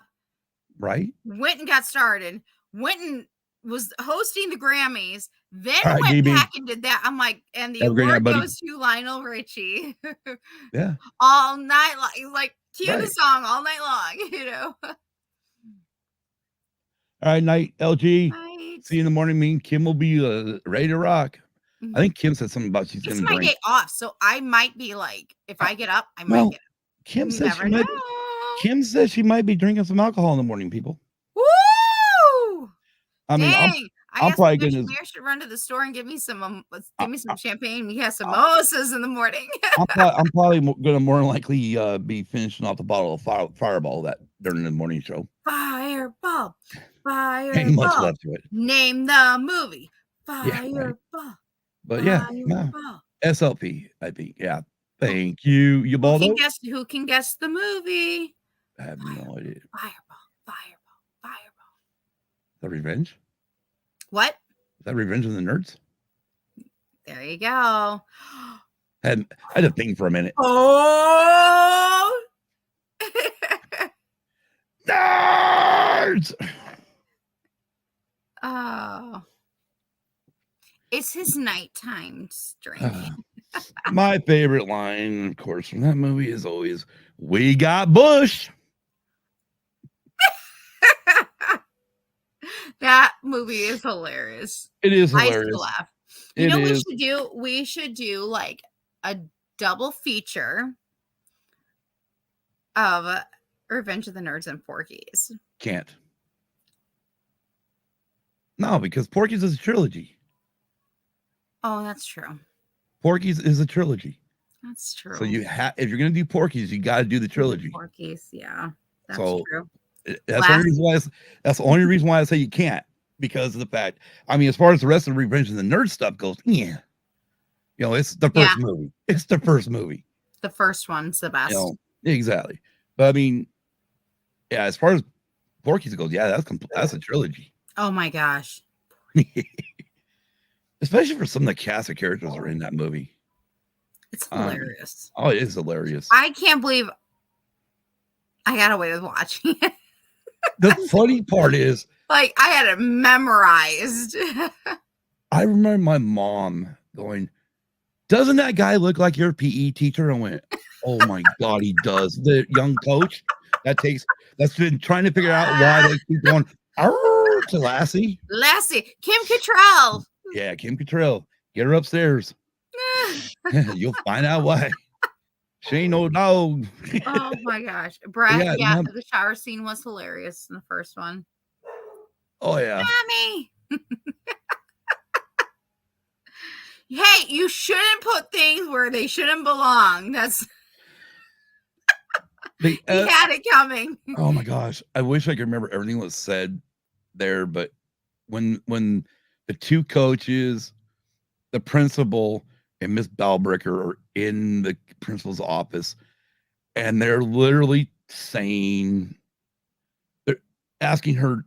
right? Went and got started, went and was hosting the Grammys, then All right, went DB. back and did that. I'm like, and the Have a great award night, buddy. goes to Lionel Richie. Yeah. All night long. He's like, cue the Right. song all night long, you know. All right, night, LG. Right. See you in the morning. Me and Kim will be ready to rock. I think Kim said something about she's going It's to my drink. day off, so I might be like, if I get up, I might Well, get up. Kim You says never know. Kim says she might be drinking some alcohol in the morning, people. Woo! I mean, Dang. I I'm guess probably maybe gonna. I should run to the store and give me some champagne. We have samosas in the morning. I'm probably gonna more than likely be finishing off the bottle of Fireball that during the morning show. Fireball, Ain't much Fireball. left to it. Name the movie. Yeah, right. Fireball. But yeah, no. Fireball. SLP, I think. Yeah. Thank you. You Baldo? Who can guess the movie? I have no idea. Fireball, Fireball, Fireball. The Revenge? What? Is that Revenge of the Nerds? There you go. I had a thing for a minute. Oh! Nerds! Oh. It's his nighttime drink. My favorite line, of course, from that movie is always, "We got Bush." That movie is hilarious. It is I hilarious. still laugh. You know what we should do? We should do like a double feature of Revenge of the Nerds and Porky's. Can't. No, because Porky's is a trilogy. Oh, that's true. Porky's is a trilogy. That's true. So you have, if you're gonna do Porky's, you got to do the trilogy. Porky's, yeah, that's So true. that's the only reason why. That's the only reason why I say you can't, because of the fact. I mean, as far as the rest of the Revenge of the Nerd stuff goes, yeah, you know, it's the first movie. It's the first movie. The first one's the best. You know, exactly. But I mean, yeah, as far as Porky's goes, yeah, that's a trilogy. Oh my gosh. Especially for some of the cast of characters that are in that movie. It's hilarious. Oh, it is hilarious. I can't believe I got away with watching it. The funny part is, like, I had it memorized. I remember my mom going, "Doesn't that guy look like your PE teacher?" I went, "Oh my God, he does." The young coach that's been trying to figure out why they keep going to Lassie. Kim Cattrall. Yeah, Kim Cattrall. Get her upstairs. You'll find out why. She ain't no dog. Oh my gosh. Brett, Yeah, the shower scene was hilarious in the first one. Oh yeah. Mommy. Hey, you shouldn't put things where they shouldn't belong. That's he had it coming. Oh my gosh. I wish I could remember everything that was said there, but when the two coaches, the principal, and Miss Balbricker are in the principal's office, and they're literally saying, they're asking her,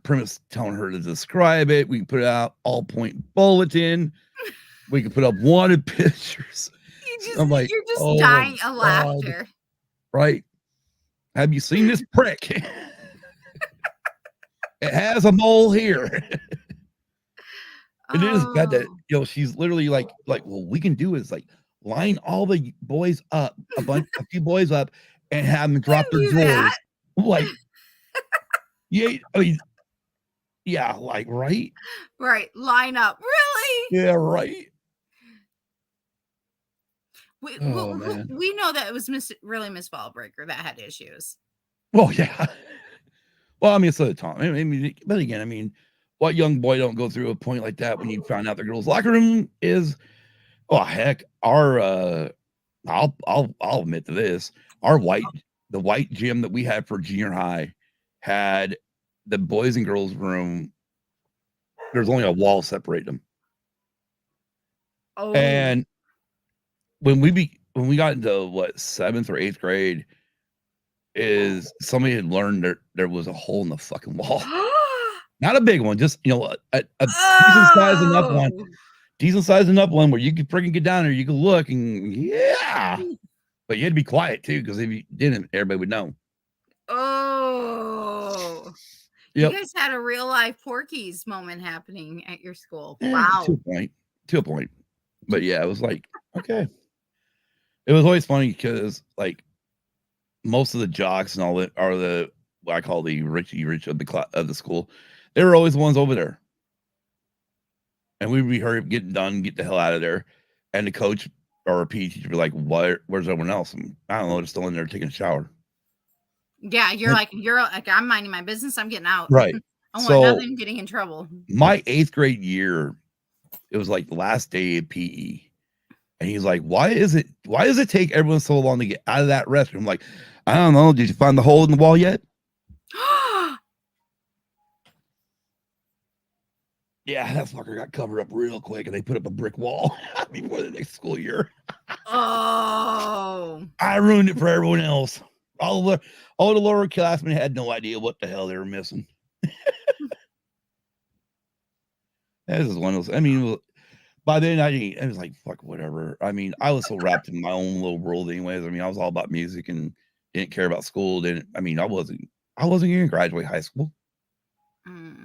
telling her to describe it. We can put it out all point bulletin. We can put up wanted pictures. You're just dying of laughter. Right? Have you seen this prick? It has a mole here. And it is bad that, you know, she's literally like, well, we can do is like line all the boys up, a few boys up, and have them drop their drawers. Like, yeah, I mean, yeah, like, right? Right, line up. Really? Yeah, right. We know that it was Miss Ballbreaker that had issues. Well, yeah. Well, I mean, it's at the time. I mean, but again, I mean, what young boy don't go through a point like that when you find out the girl's locker room is, oh heck, I'll admit to this. The white gym that we had for junior high had the boys and girls room. There's only a wall separating them. Oh. And when we got into what 7th or 8th grade, is somebody had learned there was a hole in the fucking wall. Not a big one, just, you know, a decent size enough one where you could freaking get down there, you could look, and yeah, but you had to be quiet too, because if you didn't, everybody would know. Oh, yep. You guys had a real life Porky's moment happening at your school. Wow. To a point. But yeah, it was like, okay. It was always funny because like most of the jocks and all that are what I call the Richie Rich of the school. They were always the ones over there. And we'd be hurry up, get done, get the hell out of there. And the coach or a PE teacher would be like, where's everyone else? And I don't know, they're still in there taking a shower. Yeah, you're like, I'm minding my business, I'm getting out. Right. I want nothing getting in trouble. My 8th grade year, it was like the last day of PE. And he's like, why does it take everyone so long to get out of that restroom? I'm like, I don't know. Did you find the hole in the wall yet? Yeah, that fucker got covered up real quick, and they put up a brick wall before the next school year. Oh, I ruined it for everyone else. All the lower classmen had no idea what the hell they were missing. This is one of those. I mean, by then I was like, fuck, whatever. I mean, I was so wrapped in my own little world, anyways. I mean, I was all about music and didn't care about school. I wasn't going to graduate high school.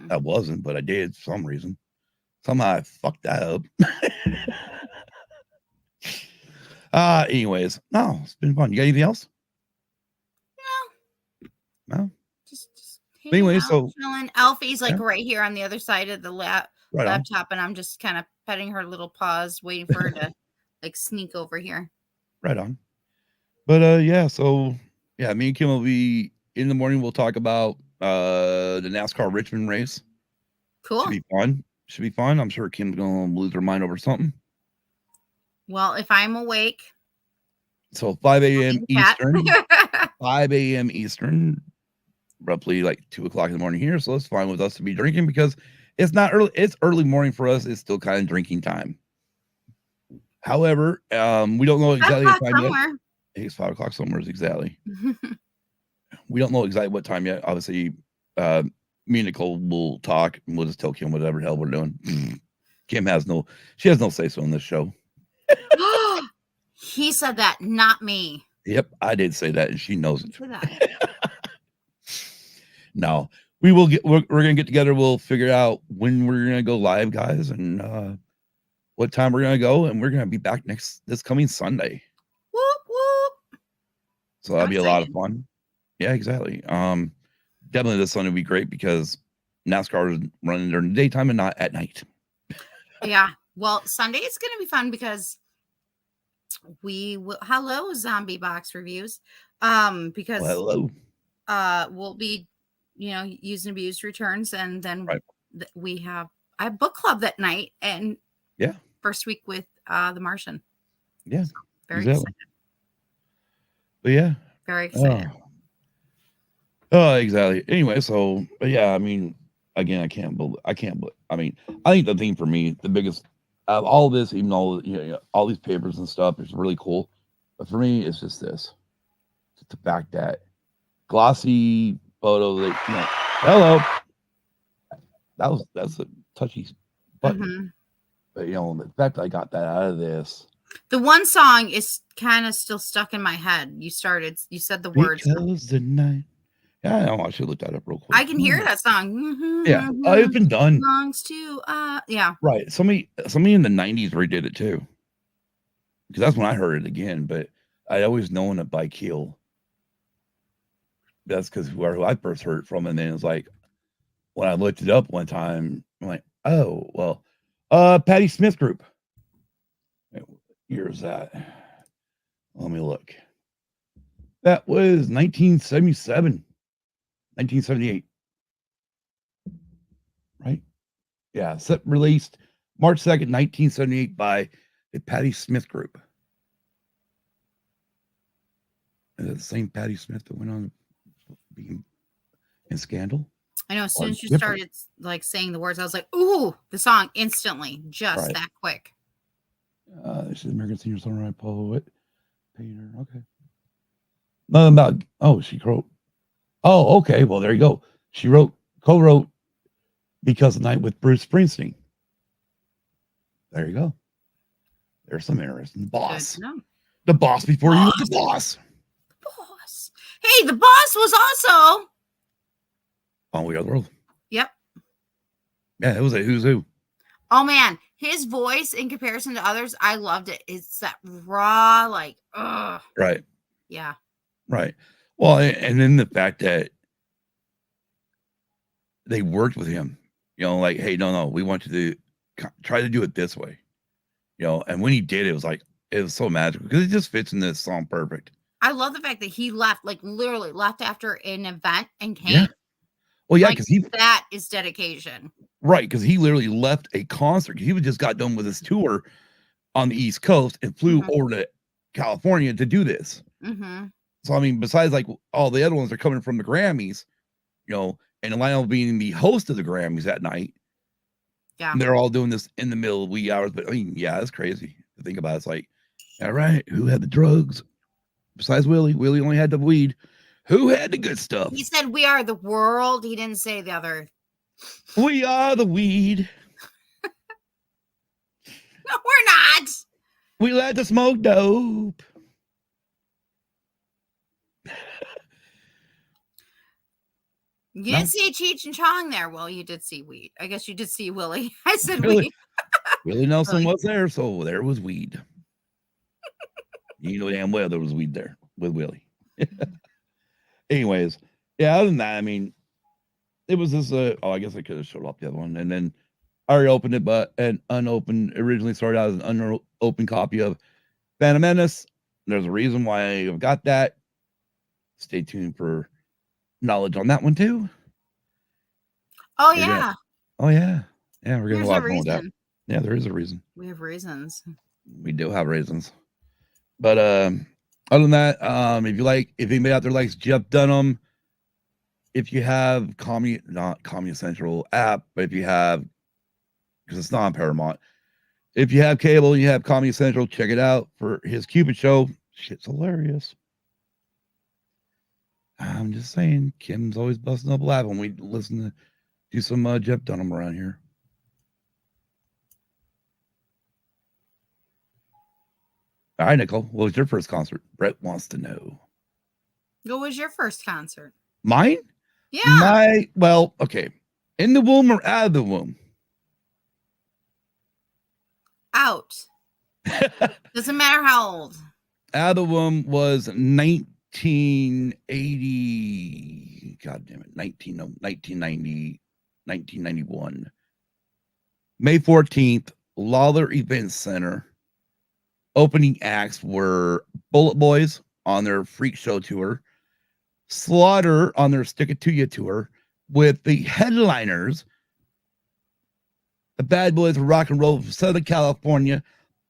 I wasn't, but I did for some reason. Somehow I fucked that up. Anyways, no, it's been fun. You got anything else? No. Just anyway, so chilling. Alfie's like right here on the other side of the laptop, and I'm just kind of petting her little paws, waiting for her to like sneak over here. Right on. But yeah, so yeah, me and Kim will be in the morning. We'll talk about the NASCAR Richmond race. Cool. Should be fun. Should be fun. I'm sure Kim's gonna lose her mind over something. Well, if I'm awake, So 5 a.m. cat. Eastern, 5 a.m. Eastern, roughly like 2 o'clock in the morning here. So it's fine with us to be drinking because it's not early. It's early morning for us. It's still kind of drinking time. However, we don't know exactly what time yet. somewhere. It's 5 o'clock somewhere exactly. We don't know exactly what time yet. Obviously, me and Nicole will talk and we'll just tell Kim whatever the hell we're doing. Kim has no say so in this show. He said that, not me. Yep, I did say that, and she knows it. For that. No, we will get. We're gonna get together. We'll figure out when we're gonna go live, guys, and what time we're gonna go, and we're gonna be back this coming Sunday. Whoop whoop. So that'll be a lot of fun. Yeah, exactly. Definitely this Sunday will be great because NASCAR is running during the daytime and not at night. Yeah. Well, Sunday is going to be fun because we will. Hello, Zombie Box Reviews. Because we'll be, using abused returns, and then we have a book club that night, and first week with the Martian. Yeah, so very excited. But yeah, very excited. Exactly. Anyway, so but yeah, I mean, again, I can't believe. I mean, I think the thing for me, the biggest of all this, even all all these papers and stuff, is really cool. But for me, it's just this: it's the fact that glossy photo that hello, that's a touchy button. But the fact that I got that out of this. The one song is kind of still stuck in my head. You said the words. Because the night. Yeah, I know. I should look that up real quick. I can hear that song. Yeah, it's been done. Belongs to yeah. Right. Somebody in the 90s redid it too. Because that's when I heard it again, but I always known it by Keel. That's because who I first heard it from, and then it's like when I looked it up one time, I'm like, oh well, Patti Smith Group. What year is that? Let me look. That was 1977. 1978. Right? Yeah. Released March 2nd, 1978 by the Patti Smith Group. Is it the same Patti Smith that went on being in Scandal? I know. As soon as you started saying the words, I was like, ooh, the song instantly, just that quick. This is American singer-songwriter, poet, painter. Okay. Nothing about, she wrote. Oh, okay. Well, there you go. She co-wrote Because of the Night with Bruce Springsteen. There you go. There's some interesting. The boss. The boss before you was the boss. The boss. Hey, the boss was also on We Are the World. Yep. Yeah, it was a who's who. Oh man, his voice in comparison to others, I loved it. It's that raw, Right. Yeah. Right. Well, and then the fact that they worked with him, like, hey, no, we want you to try to do it this way, and when he did, it was so magical because it just fits in this song perfect. I love the fact that he left, literally left after an event and came. Yeah. Well, yeah, because that is dedication. Right, because he literally left a concert. He just got done with his tour on the East Coast and flew over to California to do this. So, I mean, besides all the other ones are coming from the Grammys, and Lionel being the host of the Grammys that night. Yeah. They're all doing this in the middle of wee hours. But I mean, yeah, it's crazy to think about. It's like, all right, who had the drugs? Besides Willie. Willie only had the weed. Who had the good stuff? He said, we are the world. He didn't say the other. We are the weed. No, we're not. We like to smoke dope. You didn't see Cheech and Chong there. Well, you did see weed. I guess you did see Willie. I said Willie. weed. Willie Nelson was there, so there was weed. You know damn well there was weed there with Willie. Anyways, yeah, other than that, I mean, it was this, I guess I could have showed off the other one. And then I already opened it, but an unopened, originally started out as an unopened copy of Phantom Menace. There's a reason why I've got that. Stay tuned for knowledge on that one too. Oh Yeah. yeah. Oh yeah. Yeah, we're getting There's a lot a of fun with that. reason. Yeah, there is a reason. We have reasons. We do have reasons. But other than that, if anybody out there likes Jeff Dunham, if you have not Comedy Central app, but if you have, because it's not on Paramount, if you have cable and you have Comedy Central, check it out for his Cupid show. Shit's hilarious. I'm just saying, Kim's always busting up laughing when we listen to do some Jeff Dunham around here. All right, Nicole, what was your first concert? Brett wants to know. What was your first concert? Mine? Yeah. Okay. In the womb or out of the womb? Out. Doesn't matter how old. Out of the womb was 1980. God damn it. 1990, 1991. May 14th, Lawler Event Center. Opening acts were Bullet Boys on their Freak Show tour, Slaughter on their Stick It To You tour, with the headliners, the Bad Boys of Rock and Roll from Southern California,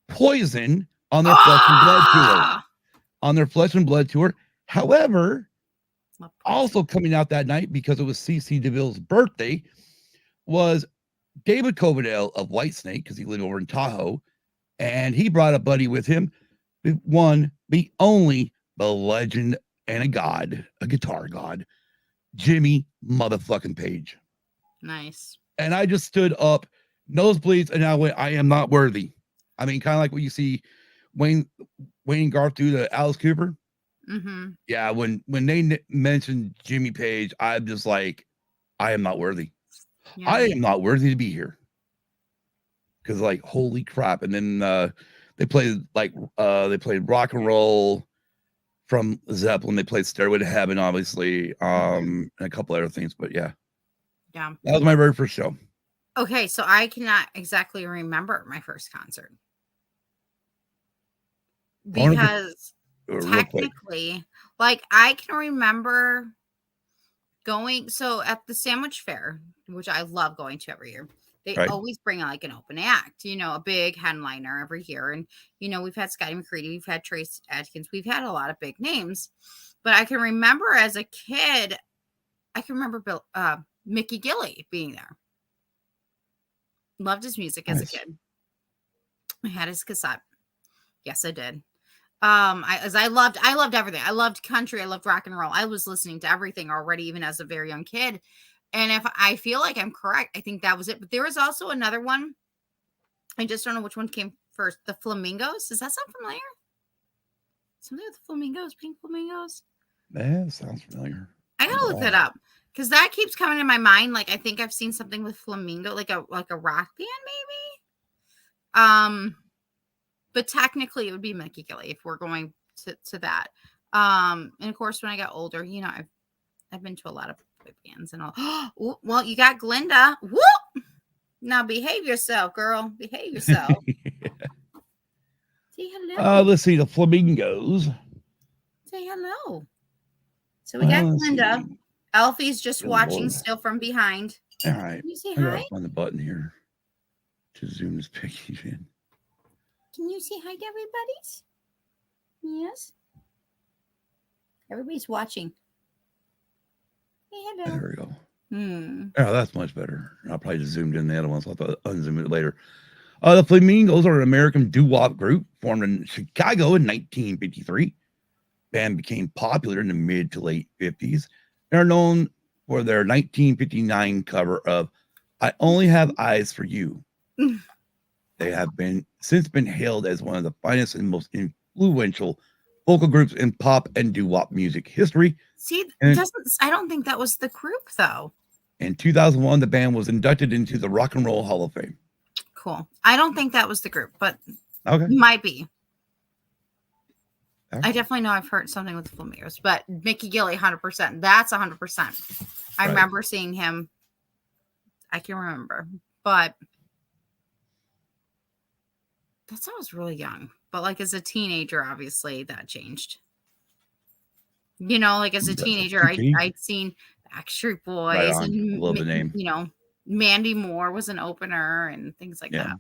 Poison on their Flesh and Blood tour. On their Flesh and Blood tour. However, also coming out that night, because it was CC DeVille's birthday, was David Coverdale of Whitesnake, because he lived over in Tahoe. And he brought a buddy with him, the only, the legend and a guitar god, Jimmy motherfucking Page. Nice. And I just stood up, nosebleeds, and I went, I am not worthy. I mean, kind of like what you see Wayne Garth do to Alice Cooper. Mm-hmm. Yeah, when they mentioned Jimmy Page, I'm just like, I am not worthy. Yeah. I am not worthy to be here. Because like, holy crap. And then they played rock and roll from Zeppelin. They played Stairway to Heaven, obviously, and a couple other things. But yeah, that was my very first show. Okay, so I cannot exactly remember my first concert because technically, like, I can remember going. So at the Sandwich Fair, which I love going to every year. They always bring like an open act, a big headliner every year. And, we've had Scotty McCready, we've had Trace Adkins, we've had a lot of big names. But I can remember as a kid, Mickey Gilley being there. Loved his music as a kid. I had his cassette. Yes, I did. I loved everything. I loved country. I loved rock and roll. I was listening to everything already, even as a very young kid. And if I feel like I'm correct, I think that was it. But there was also another one. I just don't know which one came first. The Flamingos. Does that sound familiar? Something with flamingos, pink flamingos. That sounds familiar. I gotta look that up because that keeps coming in my mind. Like I think I've seen something with flamingo, like a rock band, maybe. But technically, it would be Mickey Gilley if we're going to that. And of course, when I got older, I've been to a lot of bands and all. Well, you got Glinda. Whoop! Now behave yourself, girl. Behave yourself. Yeah. Say hello. Let's see the Flamingos. Say hello. So we got Glinda. See. Alfie's just watching still from behind. All right. Can you say hi? Hi? Find the button here to zoom this picture in. Can you say hi to everybody? Yes. Everybody's watching. Hey, hello. There we go. Oh, that's much better. I'll probably just zoomed in the other one, so I'll have to unzoom it later. The Flamingos are an American doo-wop group formed in Chicago in 1953. Band became popular in the mid to late 50s. They are known for their 1959 cover of "I Only Have Eyes for You." They have since been hailed as one of the finest and most influential vocal groups in pop and doo-wop music history. See, I don't think that was the group, though. In 2001, the band was inducted into the Rock and Roll Hall of Fame. Cool. I don't think that was the group, but okay, might be. Okay. I definitely know I've heard something with the Flamingos, but Mickey Gilley, 100%. That's 100%. I remember seeing him. I can remember, but that's when I was really young. But like as a teenager, obviously that changed. You know, like as a teenager, I'd seen Backstreet Right Boys on. and Love the name. you know, Mandy Moore was an opener and things like that.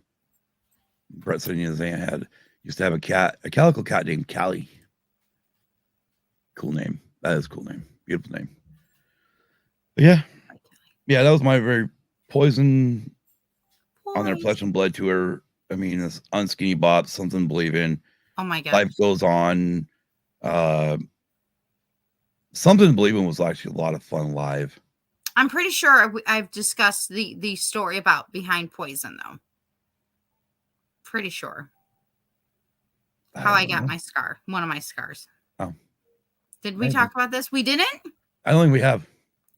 Brett said his aunt used to have a calico cat named Callie. Cool name. That is a cool name. Beautiful name. But yeah. Yeah, that was my very Poison on their Flesh and Blood tour. I mean, this Unskinny Bop, Something to Believe in. Oh my god. Life Goes On. Something to Believe in was actually a lot of fun live. I'm pretty sure I've discussed the story about behind Poison though. Pretty sure. How I got my scar. One of my scars. Oh. Did we talk about this? We didn't? I don't think we have.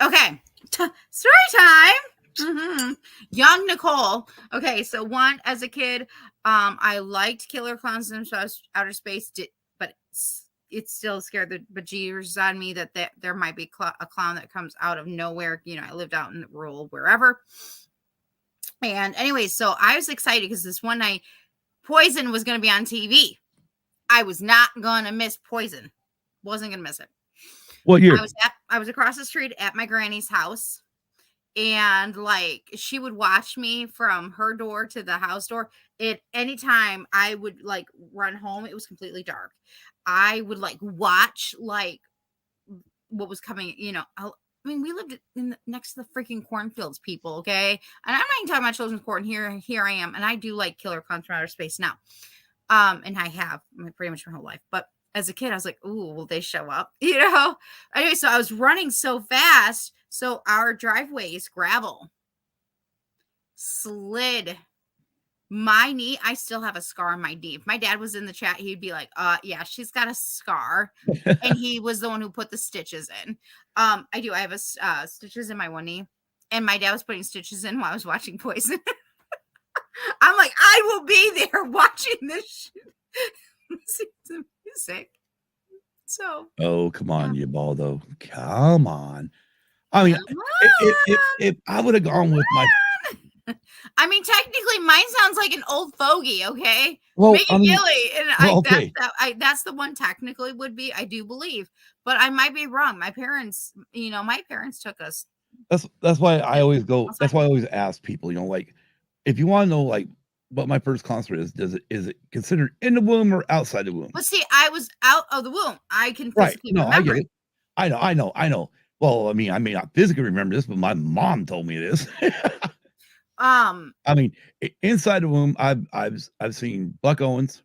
Okay. Story time. Mm-hmm. Young Nicole. Okay, so as a kid, I liked Killer Clowns from Outer Space, but it still scared the bejesus on me that there might be a clown that comes out of nowhere. You know, I lived out in the rural wherever. And anyway, so I was excited because this one night, Poison was going to be on TV. I was not going to miss Poison. Wasn't going to miss it. What year? I was across the street at my granny's house. And like she would watch me from her door to the house door. At any time I would like run home, it was completely dark. I would like watch like what was coming, you know. I mean, we lived next to the freaking cornfields, people. Okay, and I'm not even talking about children's court. And here I am, and I do like Killer Clowns from Outer Space now, and I have pretty much my whole life. But as a kid, I was like, "Ooh, will they show up?" You know. Anyway, so I was running so fast. So our driveway is gravel. Slid my knee. I still have a scar on my knee. If my dad was in the chat, he'd be like, yeah, she's got a scar. And he was the one who put the stitches in. I do. I have stitches in my one knee. And my dad was putting stitches in while I was watching Poison. I'm like, I will be there watching this the music. So. Oh, come on, you baldo. Come on. I mean, if I would have gone with my... I mean, technically, mine sounds like an old fogey, okay? Well, Mickey Gilly, and okay. that's the one technically would be, I do believe, but I might be wrong. My parents, my parents took us. That's why I always go. That's why I always ask people, like, if you want to know, like, what my first concert is it considered in the womb or outside the womb? Well, see, I was out of the womb. I can physically remember. I get it. I know. Well, I mean, I may not physically remember this, but my mom told me this. I mean, inside the womb, I've seen Buck Owens.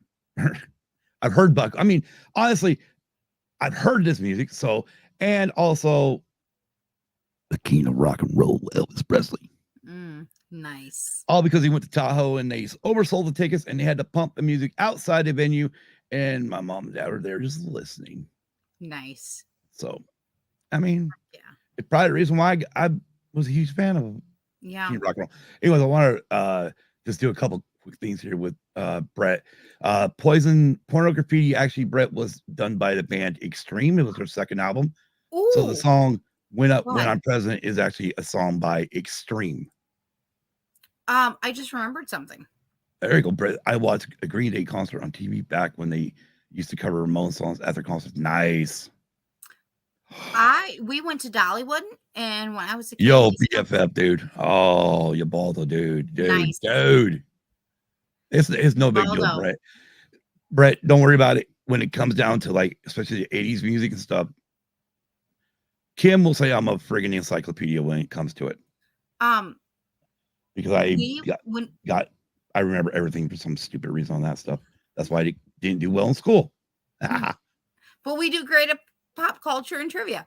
I've heard Buck. I mean, honestly, I've heard this music. So, and also the king of rock and roll, Elvis Presley. Nice. All because he went to Tahoe and they oversold the tickets and they had to pump the music outside the venue. And my mom and dad were there just listening. Nice. So, I mean, yeah, it's probably the reason why I was a huge fan of rock and roll. Anyways, I want to just do a couple quick things here with Brett. Poison Porno Graffiti, actually, Brett, was done by the band Extreme. It was their second album. Ooh. So the song When I'm President is actually a song by Extreme. I just remembered something. There you go, Brett. I watched a Green Day concert on TV back when they used to cover Ramones songs at their concerts. Nice. We went to Dollywood, and when I was a kid, BFF, dude. Oh, you baldo, dude. Nice. Dude. It's no big deal, Brett. Brett, don't worry about it when it comes down to, like, especially the 80s music and stuff. Kim will say I'm a friggin' encyclopedia when it comes to it. Because I remember everything for some stupid reason on that stuff. That's why I didn't do well in school. But we do great at pop culture and trivia.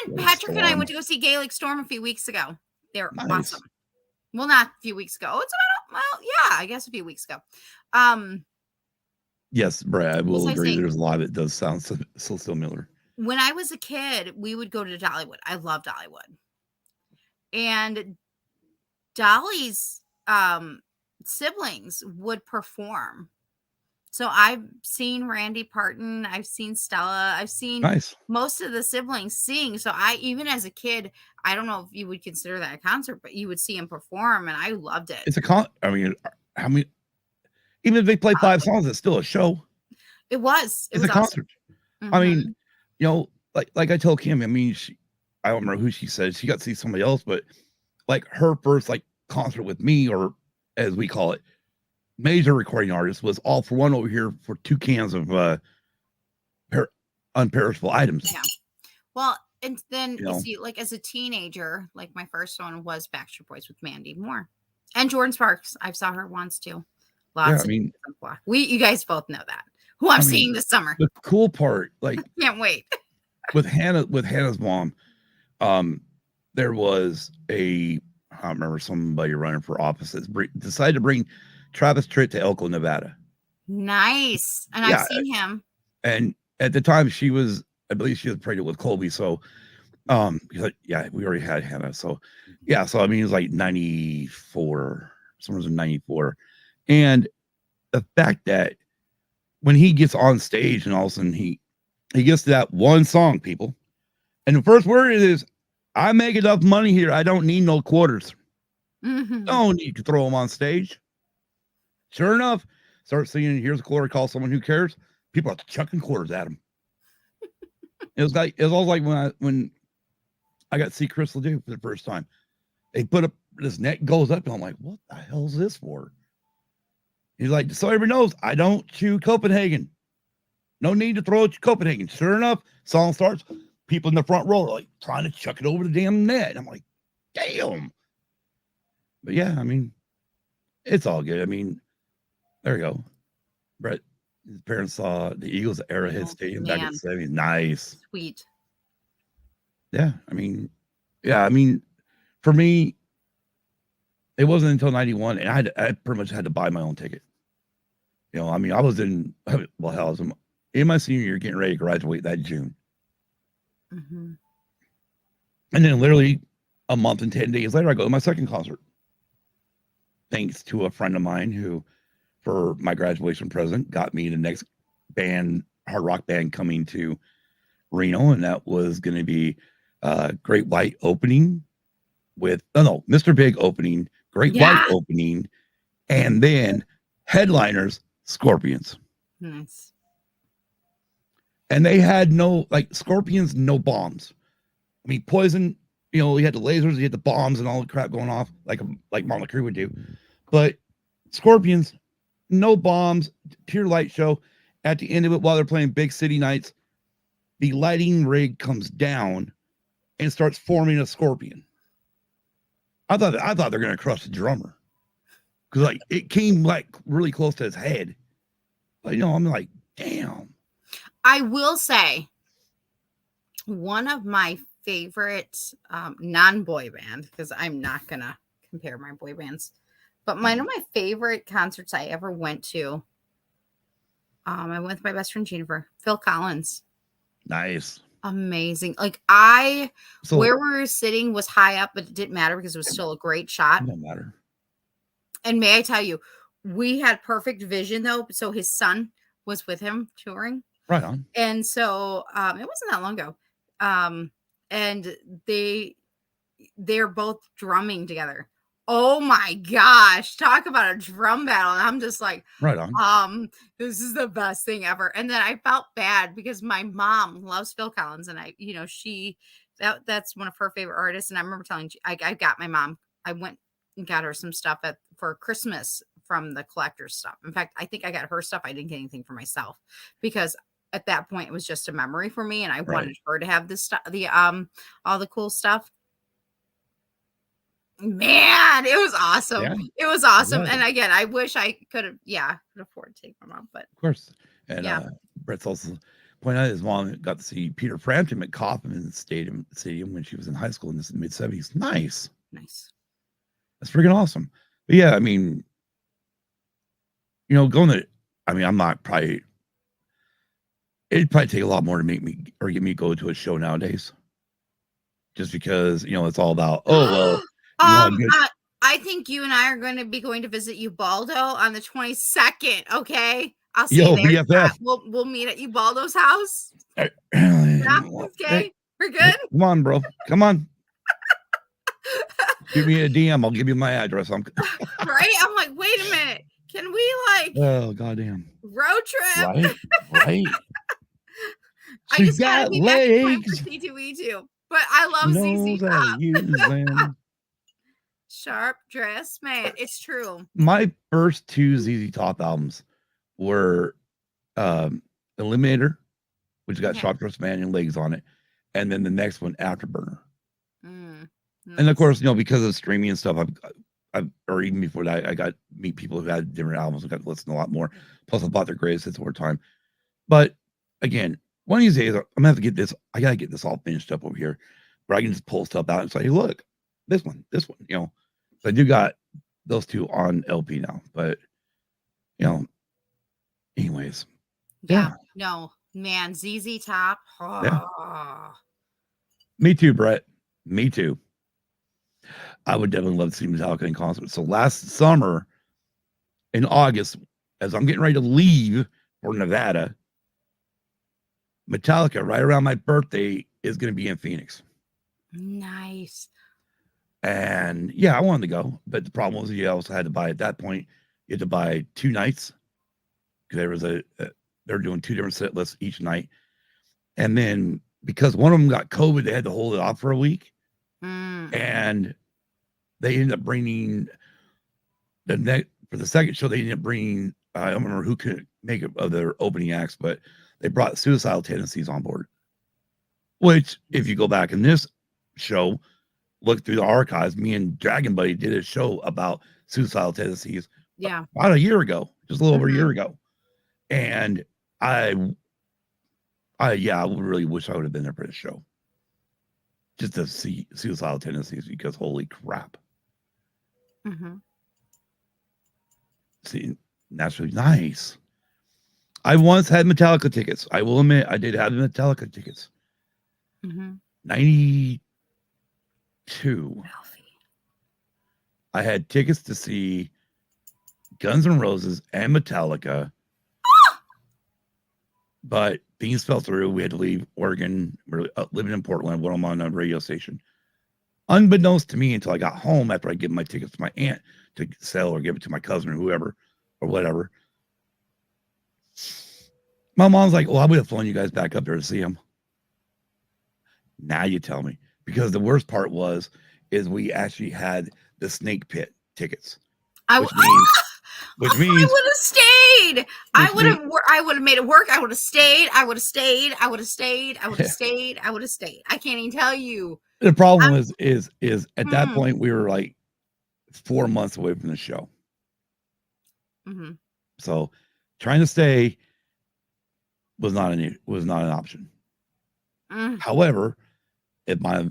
And Patrick and I went to go see Gaelic Storm a few weeks ago. They're awesome. Well, not a few weeks ago. It's about, I guess a few weeks ago. Yes, Brad, I will agree. There's a lot of it does sound so similar. When I was a kid, we would go to Dollywood. I love Dollywood. And Dolly's siblings would perform. So I've seen Randy Parton, I've seen Stella, I've seen most of the siblings sing. So even as a kid, I don't know if you would consider that a concert, but you would see him perform, and I loved it. It's I mean, how many? Even if they play 5 songs, it's still a show. It was. It It's was a awesome. concert. I mean, Mhm. you know, like I told Kim, I mean, I don't remember who she said she got to see somebody else, but like her first like concert with me, or as we call it, major recording artist, was All for One over here for 2 cans of unperishable items. Yeah. Well, and then You you know, see, like as a teenager, like my first one was Backstreet Boys with Mandy Moore and Jordan Sparks. I saw her once too. yeah. Lots I of mean, you guys both know that. Who I'm I mean, seeing this summer. the cool part, like Can't wait. with Hannah's mom, there was I don't remember, somebody running for office decided to bring Travis Tritt to Elko, Nevada. Nice. And I've Yeah, seen him. and at the time I believe she was pregnant with Colby, so because, yeah, we already had Hannah, so yeah, so I mean, it was like 94, someone was in 94, and the fact that when he gets on stage and all of a sudden he gets to that one song, people, and the first word is, "I make enough money here. I don't need no quarters." Mhm. Don't need to throw them on stage. Sure enough, start singing "Here's a Quarter, call someone who cares." People are chucking quarters at him. It was all like when I got to see Crystal Duke for the first time. They put up this net goes up, and I'm like, what the hell is this for? He's like, so everybody knows I don't chew Copenhagen. No need to throw it Copenhagen. Sure enough, song starts. People in the front row are like trying to chuck it over the damn net. I'm like, damn. But yeah, I mean, it's all good. I mean, there you go. Brett, his parents saw the Eagles at Arrowhead Oh, Stadium back in man. the 70s. Nice. Sweet. Yeah, I mean, for me, it wasn't until 91, and I pretty much had to buy my own ticket. You know, I mean, I was in, well, hell, I was in my senior year getting ready to graduate that June. Mm-hmm. And then literally a month and 10 days later, I go to my second concert. Thanks to a friend of mine who, for my graduation present, got me the next hard rock band coming to Reno. And that was going to be Great White opening with, Mr. Big opening, Great White opening, and then headliners, Scorpions. Nice. And they had Scorpions, no bombs. I mean, Poison, you had the lasers, you had the bombs and all the crap going off like Motley Crue would do. But Scorpions, no bombs, pure light show. At the end of it, while they're playing Big City Nights, the lighting rig comes down and starts forming a scorpion. I thought they're going to crush the drummer because it came really close to his head. But I'm like, damn. I will say one of my favorite non-boy band, because I'm not gonna compare my boy bands, but one of my favorite concerts I ever went to, I went with my best friend Jennifer, Phil Collins. Nice. Amazing. Where we were sitting was high up, but it didn't matter because it was still a great shot. It don't matter. And may I tell you, we had perfect vision though. So his son was with him touring. Right on. And so it wasn't that long ago. And they're both drumming together. Oh my gosh, talk about a drum battle. And I'm just like, right on. This is the best thing ever. And then I felt bad because my mom loves Phil Collins, and that's one of her favorite artists. And I remember telling you, I got my mom, I went and got her some stuff for Christmas from the collector's stuff. In fact, I think I got her stuff. I didn't get anything for myself because at that point it was just a memory for me, and I wanted her to have this stuff, all the cool stuff. Man, it was awesome. Yeah. It was awesome. Yeah. And again, I wish I could afford to take my mom, but of course. And Brett's also pointed out his mom got to see Peter Frampton at Kauffman Stadium when she was in high school in the mid 70s. Nice. That's freaking awesome. But yeah, I mean, it'd probably take a lot more to make me or get me go to a show nowadays. Just because, it's all about, I think you and I are going to be going to visit Ubaldo on the 22nd. Okay, I'll see you there. We'll meet at Ubaldo's house. Okay, we're good. Come on, bro. Come on. Give me a DM. I'll give you my address. Right? I'm like, wait a minute. Can we like Oh goddamn! road trip? Right, right. I She's just got to got be back in time for legs. C2E2. But I She love ZZ knows how to Top. use them. Sharp dress, man. It's true. My first two ZZ Top albums were Eliminator, which got Yeah. Sharp Dressed Man and Legs on it, and then the next one, Afterburner. Mm, And of nice. course, because of streaming and stuff, I've or even before that, I got to meet people who had different albums. I got to listen to a lot more. Plus, I bought their greatest hits over time. But again, one of these days, I'm gonna have to get this. I gotta get this all finished up over here, where I can just pull stuff out and say, hey, "Look, this one." So I do got those two on LP now. But anyways, Yeah. No, man. ZZ Top. yeah. Oh. Me too, Brett. Me too. I would definitely love to see Metallica in concert. So last summer, in August, as I'm getting ready to leave for Nevada, Metallica, right around my birthday, is going to be in Phoenix. Nice. And yeah, I wanted to go, but the problem was you also had to buy at that point. You had to buy 2 nights because there was they're doing 2 different set lists each night, and then because one of them got COVID, they had to hold it off for a week, and they ended up bringing for the second show. They ended up bringing I don't remember who could make it of their opening acts, but they brought Suicidal Tendencies on board. Which, if you go back in this show, look through the archives, me and Dragon Buddy did a show about Suicidal Tendencies about a year ago, just a little over a year ago. And I really wish I would have been there for the show. Just to see Suicidal Tendencies, because holy crap. See, that's really nice. I once had Metallica tickets. I will admit, I did have Metallica tickets. 92. I had tickets to see Guns N' Roses and Metallica, but things fell through. We had to leave Oregon. We're living in Portland. When I'm on a radio station, unbeknownst to me, until I got home after I give my tickets to my aunt to sell or give it to my cousin or whoever or whatever. My mom's like, "Well, I would have flown you guys back up there to see him." Now you tell me, because the worst part is we actually had the Snake Pit tickets, which means I would have stayed. I would have made it work. I would have stayed. I would have stayed. I would have stayed. I would have stayed. I would have stayed. I can't even tell you. The problem is at that point we were like 4 months away from the show. So trying to stay was not an option. However, if I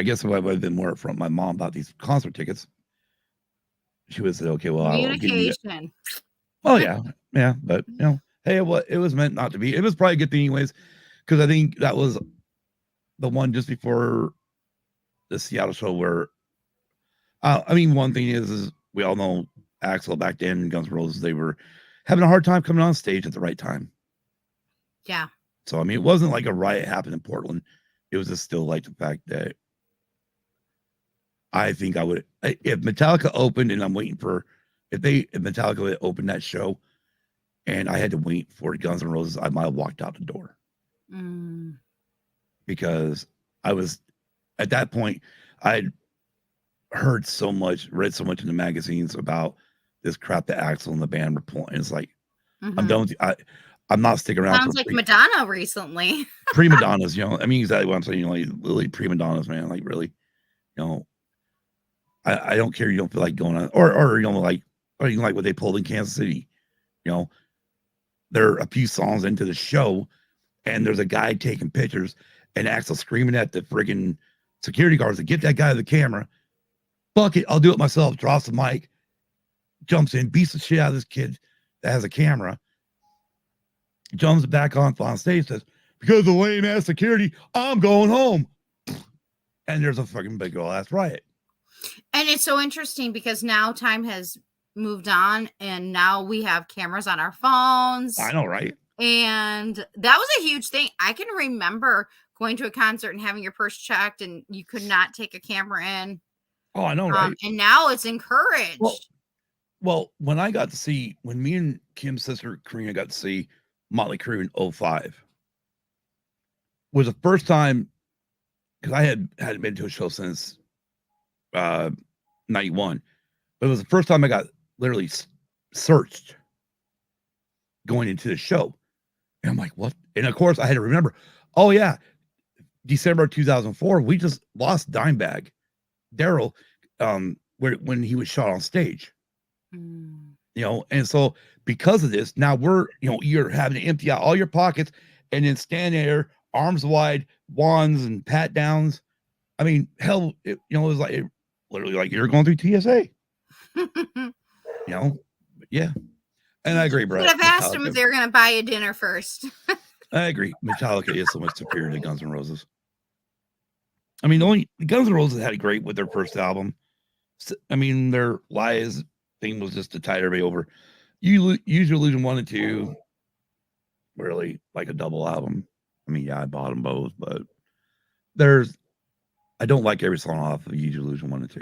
guess if I would have been more upfront with my mom about these concert tickets, she would have said, "Okay, well, I'll give you that." Oh yeah, but hey, it was meant not to be. It was probably a good thing anyways, because I think that was the one just before the Seattle show where, one thing is we all know Axl back then and Guns N' Roses, they were having a hard time coming on stage at the right time. Yeah. So it wasn't like a riot happened in Portland. It was just still like the fact that I think I would, if Metallica opened and I'm waiting for, if Metallica had opened that show and I had to wait for Guns N' Roses, I might have walked out the door. Because I was, at that point, I'd heard so much, read so much in the magazines about this crap that Axl and the band were pulling. It's like, I'm done with you. I'm not sticking around. Sounds like Madonna recently. Prima donnas, exactly what I'm saying. Like literally prima donnas, man. Like really, I don't care. You don't feel like going on, or like what they pulled in Kansas City. There are a few songs into the show, and there's a guy taking pictures, and Axl screaming at the friggin' security guards to get that guy the camera. Fuck it, I'll do it myself. Drops the mic, jumps in, beats the shit out of this kid that has a camera. Jumps back on stage, says, "Because of the lame ass security, I'm going home." And there's a fucking big old ass riot. And it's so interesting because now time has moved on and now we have cameras on our phones. I know, right? And that was a huge thing. I can remember going to a concert and having your purse checked and you could not take a camera in. Oh, I know, right? And now it's encouraged. Well, Well, when I got to see, when me and Kim's sister Karina got to see Motley Crue in 05, was the first time, because I hadn't been to a show since 91, but it was the first time I got literally searched going into the show. And I'm like, what? And of course, I had to remember, oh, yeah, December 2004, we just lost Dimebag Daryl when he was shot on stage. You know, and so because of this, now you're having to empty out all your pockets and then stand there, arms wide, wands and pat downs. I mean, hell, it was like literally like you're going through TSA. Yeah. And I agree, bro. Could have asked them if they were going to buy you dinner first. I agree. Metallica is so much superior to Guns N' Roses. I mean, only Guns N' Roses had it great with their first album. I mean, their Lies thing was just to tide everybody over. Use Your Illusion 1 and 2, really like a double album. I mean, yeah, I bought them both, but I don't like every song off of Use Your Illusion 1 and 2.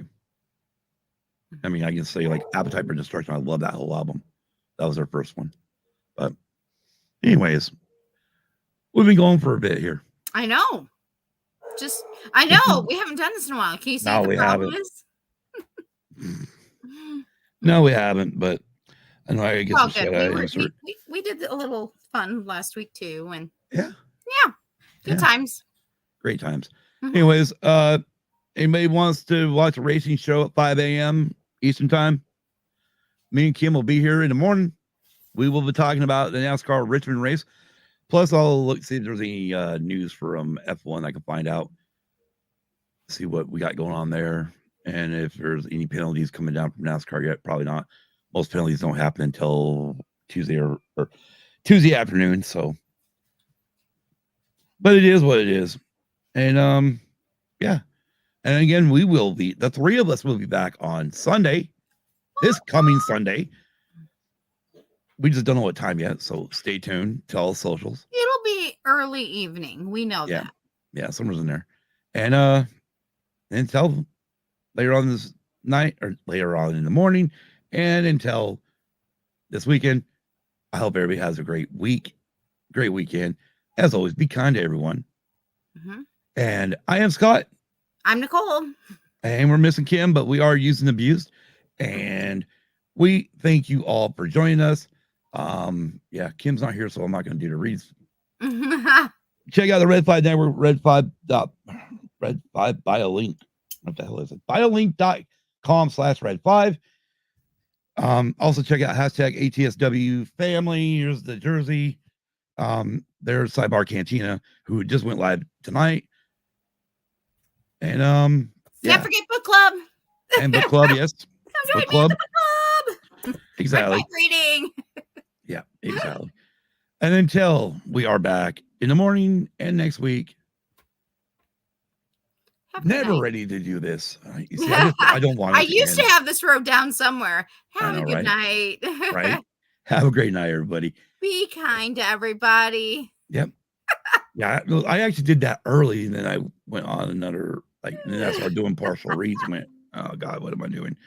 I mean, I can say like Appetite for Destruction. I love that whole album. That was their first one. But anyways, we've been going for a bit here. I know. I know. We haven't done this in a while. Can you see what the problem is? No, we haven't, but I know I get some shit out of insert. We did a little fun last week too, and yeah, good times. Great times. Anyways, anybody wants to watch a racing show at 5 a.m. Eastern time? Me and Kim will be here in the morning. We will be talking about the NASCAR Richmond race. Plus, I'll see if there's any news from F1 I can find out. See what we got going on there. And if there's any penalties coming down from NASCAR yet, probably not. Most penalties don't happen until Tuesday or Tuesday afternoon. So, but it is what it is. And yeah. And again, the three of us will be back on Sunday, this coming Sunday. We just don't know what time yet, so stay tuned to all the socials. It'll be early evening. We know that. Yeah, somewhere's in there. And until later on this night or later on in the morning, and until this weekend, I hope everybody has a great weekend. As always, be kind to everyone. And I am Scott. I'm Nicole. And we're missing Kim, but we are used and abused. And we thank you all for joining us. Yeah, Kim's not here, so I'm not going to do the reads. Check out the Red 5 Network, Red 5 BioLink. What the hell is it? BioLink.com/Red5. Also check out hashtag ATSW family. Here's the jersey. There's Sidebar Cantina, who just went live tonight. And Can't forget book club. And book club, yes. Book club. Exactly. Reading. Yeah, exactly. And until we are back in the morning and next week, never ready to do this. You see, I don't want it. I used to have this wrote down somewhere. Have a good night. Right. Have a great night, everybody. Be kind to everybody. Yep. Yeah, I actually did that early, and then I went on another, and then I started doing partial reads and went, oh God, what am I doing?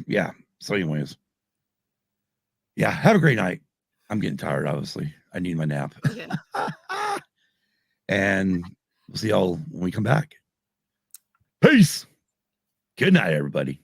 Yeah. So anyways, yeah, have a great night. I'm getting tired, obviously. I need my nap. Okay. And we'll see y'all when we come back. Peace. Good night, everybody.